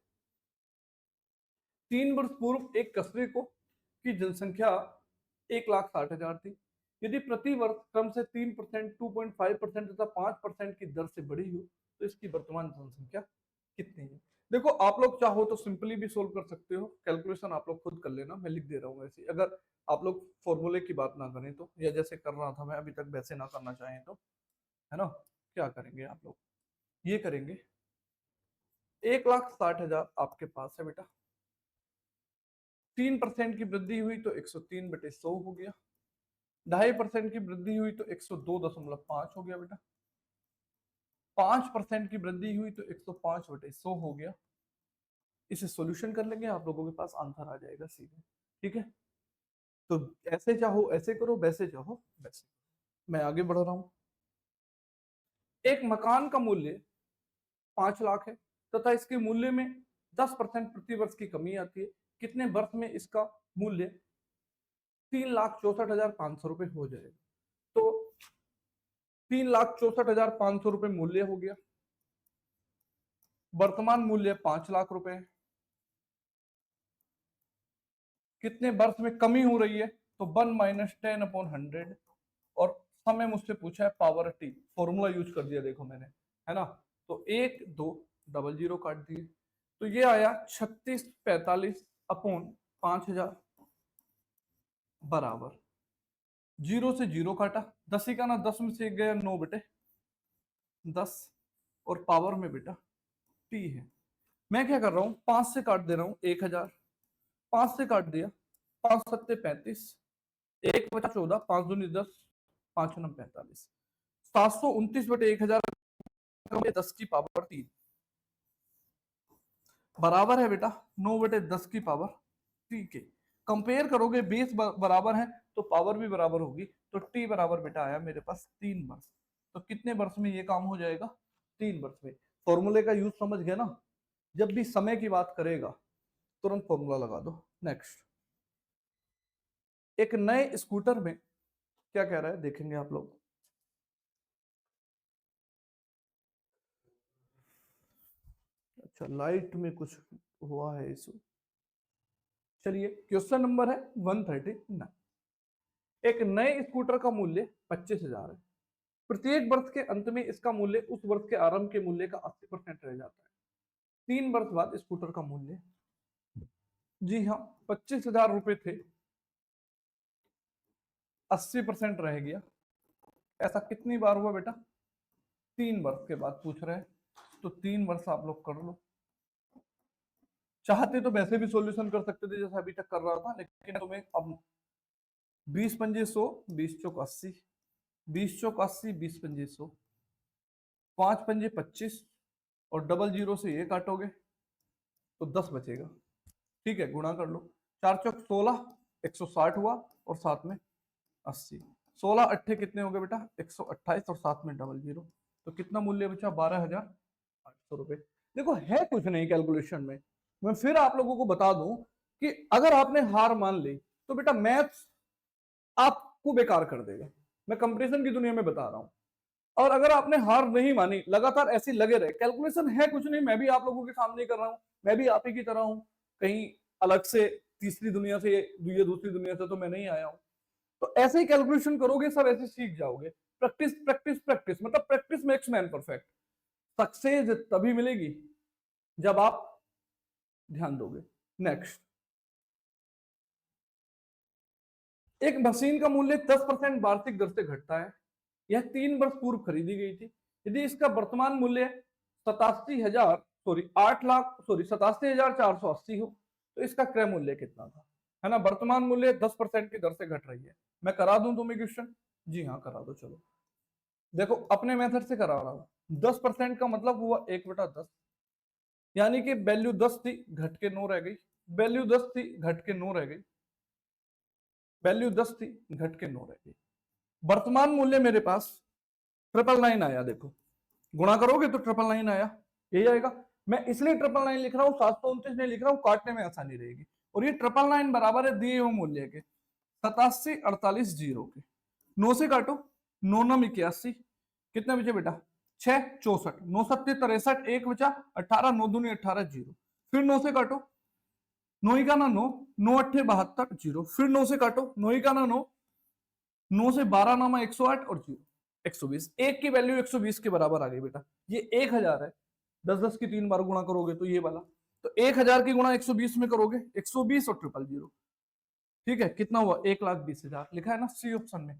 3 वर्ष पूर्व एक कस्बे को की जनसंख्या 1,60,000 थी। यदि प्रति वर्ष क्रम से 3%, 2.5% तथा 5% की दर से बढ़ी हो, तो इसकी वर्तमान जनसंख्या कितनी है? देखो, आप लोग चाहो तो सिंपली भी सोल्व कर सकते हो, कैलकुलेशन आप लोग खुद कर लेना, मैं लिख दे रहा हूँ वैसे। अगर आप लोग फॉर्मूले की बात ना करें तो, या जैसे कर रहा था मैं अभी तक वैसे ना करना चाहें तो, है ना, क्या करेंगे आप लोग? ये करेंगे, 1,60,000 आपके पास है बेटा, 3% की वृद्धि हुई तो 103/100 हो गया, 2.5% की वृद्धि हुई तो 102.5 हो गया बेटा, 5% की वृद्धि हुई तो 105/100 हो गया। इसे सॉल्यूशन कर लेंगे, आप लोगों के पास आंसर आ जाएगा सीधे, ठीक है। तो ऐसे चाहो ऐसे करो, वैसे चाहो वैसे। मैं आगे बढ़ रहा हूं। एक मकान का मूल्य 5 लाख है तथा इसके मूल्य में 10% प्रति वर्ष की कमी आती है। कितने वर्ष में इसका मूल्य 3,64,500 रुपए हो जाएगा? तो 3,64,500 रुपए मूल्य हो गया। वर्तमान मूल्य 5 लाख रुपए है। कितने वर्ष में कमी हो रही है? तो 1 - 10/100। और समय मुझसे पूछा है पावर टी, फॉर्मूला यूज कर दिया देखो मैंने, है ना। तो 1 2 डबल 0 काट दिए, तो ये आया 3645/5000 बराबर 0 से 0 काटा, 10 का ना 10 में से 1 गया 9 बेटे 10, और पावर में बेटा टी है। मैं क्या कर रहा हूं, 5 से काट दे रहा हूं 1000, 5 से काट दिया, 5 7 35, 1 बचा 14, 5 दूनी 10, 5 9 45, 729/1000 10 की पावर 3 बराबर है बेटा 9/10 की पावर 3 के। कंपेयर करोगे बेस बराबर है तो पावर भी बराबर होगी, तो टी बराबर बेटा आया मेरे पास 3 वर्ष। तो कितने वर्ष में ये काम हो जाएगा? 3 वर्ष में। फॉर्मूले का यूज समझ गया ना, जब भी समय की बात करेगा तुरंत फॉर्मूला लगा दो। नेक्स्ट, एक नए स्कूटर में क्या कह रहा है देखेंगे आप लोग। अच्छा, लाइट में कुछ हुआ है इशू। चलिए, क्वेश्चन नंबर है 139। एक नए स्कूटर का मूल्य 25,000 है। प्रत्येक वर्ष के अंत में इसका मूल्य उस वर्ष के आरंभ के मूल्य का 80% रह जाता है। 3 वर्ष बाद स्कूटर का मूल्य, जी हाँ, 25,000 रुपए थे, 80% रह गया। ऐसा कितनी बार हुआ बेटा? 3 वर्ष के बाद पूछ रहे हैं, तो 3 वर्ष आप लोग कर लो। चाहते तो वैसे भी सॉल्यूशन कर सकते थे जैसा अभी तक कर रहा था, लेकिन तुम्हें अब 20 पंजे 100, 20 चौक 80, 20 चौक 80, 20 पंजे 100, 5 पंजे 25, और डबल 0 से ये काटोगे तो 10 बचेगा। ठीक है, गुणा कर लो, 4 चौक 16, 160 हुआ, और साथ में 80, 16 अट्ठे कितने हो गए बेटा? 128, और साथ में डबल 0, तो कितना मूल्य बचा? 12,800 रुपए। देखो है कुछ नहीं कैलकुलेशन में। मैं फिर आप लोगों को बता दूं कि अगर आपने हार मान ली तो बेटा मैथ्स आपको बेकार कर देगा। मैं कंपटीशन की दुनिया में बता रहा हूं। और अगर आपने हार नहीं मानी, लगातार ऐसे लगे रहे, कैलकुलेशन है कुछ नहीं, मैं भी आप लोगों के सामने कर रहा हूं, मैं भी आप ही की तरह हूं, कहीं अलग से तीसरी दुनिया से या दूसरी दुनिया से तो मैं नहीं आया हूं। तो ऐसे ही कैलकुलेशन करोगे, सब ऐसे सीख जाओगे। प्रैक्टिस प्रैक्टिस प्रैक्टिस, मतलब practice makes man perfect. Success तभी मिलेगी जब आप ध्यान दोगे। नेक्स्ट, एक मशीन का मूल्य 10% वार्षिक दर से घटता है। यह 3 वर्ष पूर्व खरीदी गई थी। यदि इसका वर्तमान मूल्य 87,480 हो तो इसका क्रय मूल्य कितना था? है ना, वर्तमान मूल्य 10% की दर से घट रही है। मैं करा दूं तुम्हें क्वेश्चन? जी हाँ, करा दो। चलो देखो, अपने मेथड से करा रहा हूं। 10% का मतलब हुआ 1/10, यानी कि वैल्यू 10 थी, घट के 9 रह गई। वैल्यू 10 थी, घट के 9 रह गई। वैल्यू 10 थी, घट के 9 रह गई। वर्तमान मूल्य मेरे पास 999 आया। देखो, गुणा करोगे तो 999 आया, यही आएगा। मैं इसलिए 999 लिख रहा हूँ, 729 नहीं लिख रहा हूँ, काटने में आसानी रहेगी। और ये 999 बराबर है दिए हुए मूल्य के 87,48,0 के। 9 से काटो, 9 9 81, कितने बचे बेटा? 6 64, 9 7 63, 1 बचा 18, 9 दूनी 18, 0। फिर 9 से काटो, 9 का ना 9, 9 8 72, 0। फिर 9 से काटो, 9 का ना 9, 9 से 12 नामा 108, और 0, 120। एक की वैल्यू 120 के बराबर आ गई बेटा। ये 1000 है, 10 10 की 3 बार गुणा करोगे तो ये वाला, तो 1000 की गुणा 120 में करोगे, 120 और 000। ठीक है, कितना हुआ? 1,20,000 लिखा है ना सी ऑप्शन में।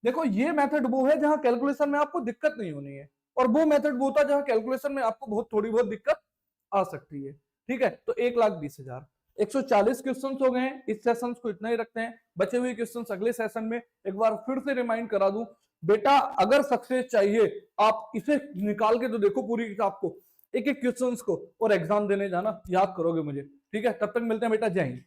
देखो, ये मेथड वो है जहां कैलकुलेशन में आपको दिक्कत नहीं होनी है, और वो मेथड वो था जहां कैलकुलेशन में आपको बहुत थोड़ी बहुत दिक्कत आ सकती है। ठीक है, तो 1,20,000। 140 क्वेश्चन हो गए हैं, इस सेशन को इतना ही रखते हैं। बचे हुए क्वेश्चन अगले सेशन में। एक बार फिर से रिमाइंड करा दूं बेटा, अगर सक्सेस चाहिए आप इसे निकाल के तो देखो पूरी किताब को, एक एक क्वेश्चन को, और एग्जाम देने जाना, याद करोगे मुझे। ठीक है, तब तक मिलते हैं बेटा, जय हिंद।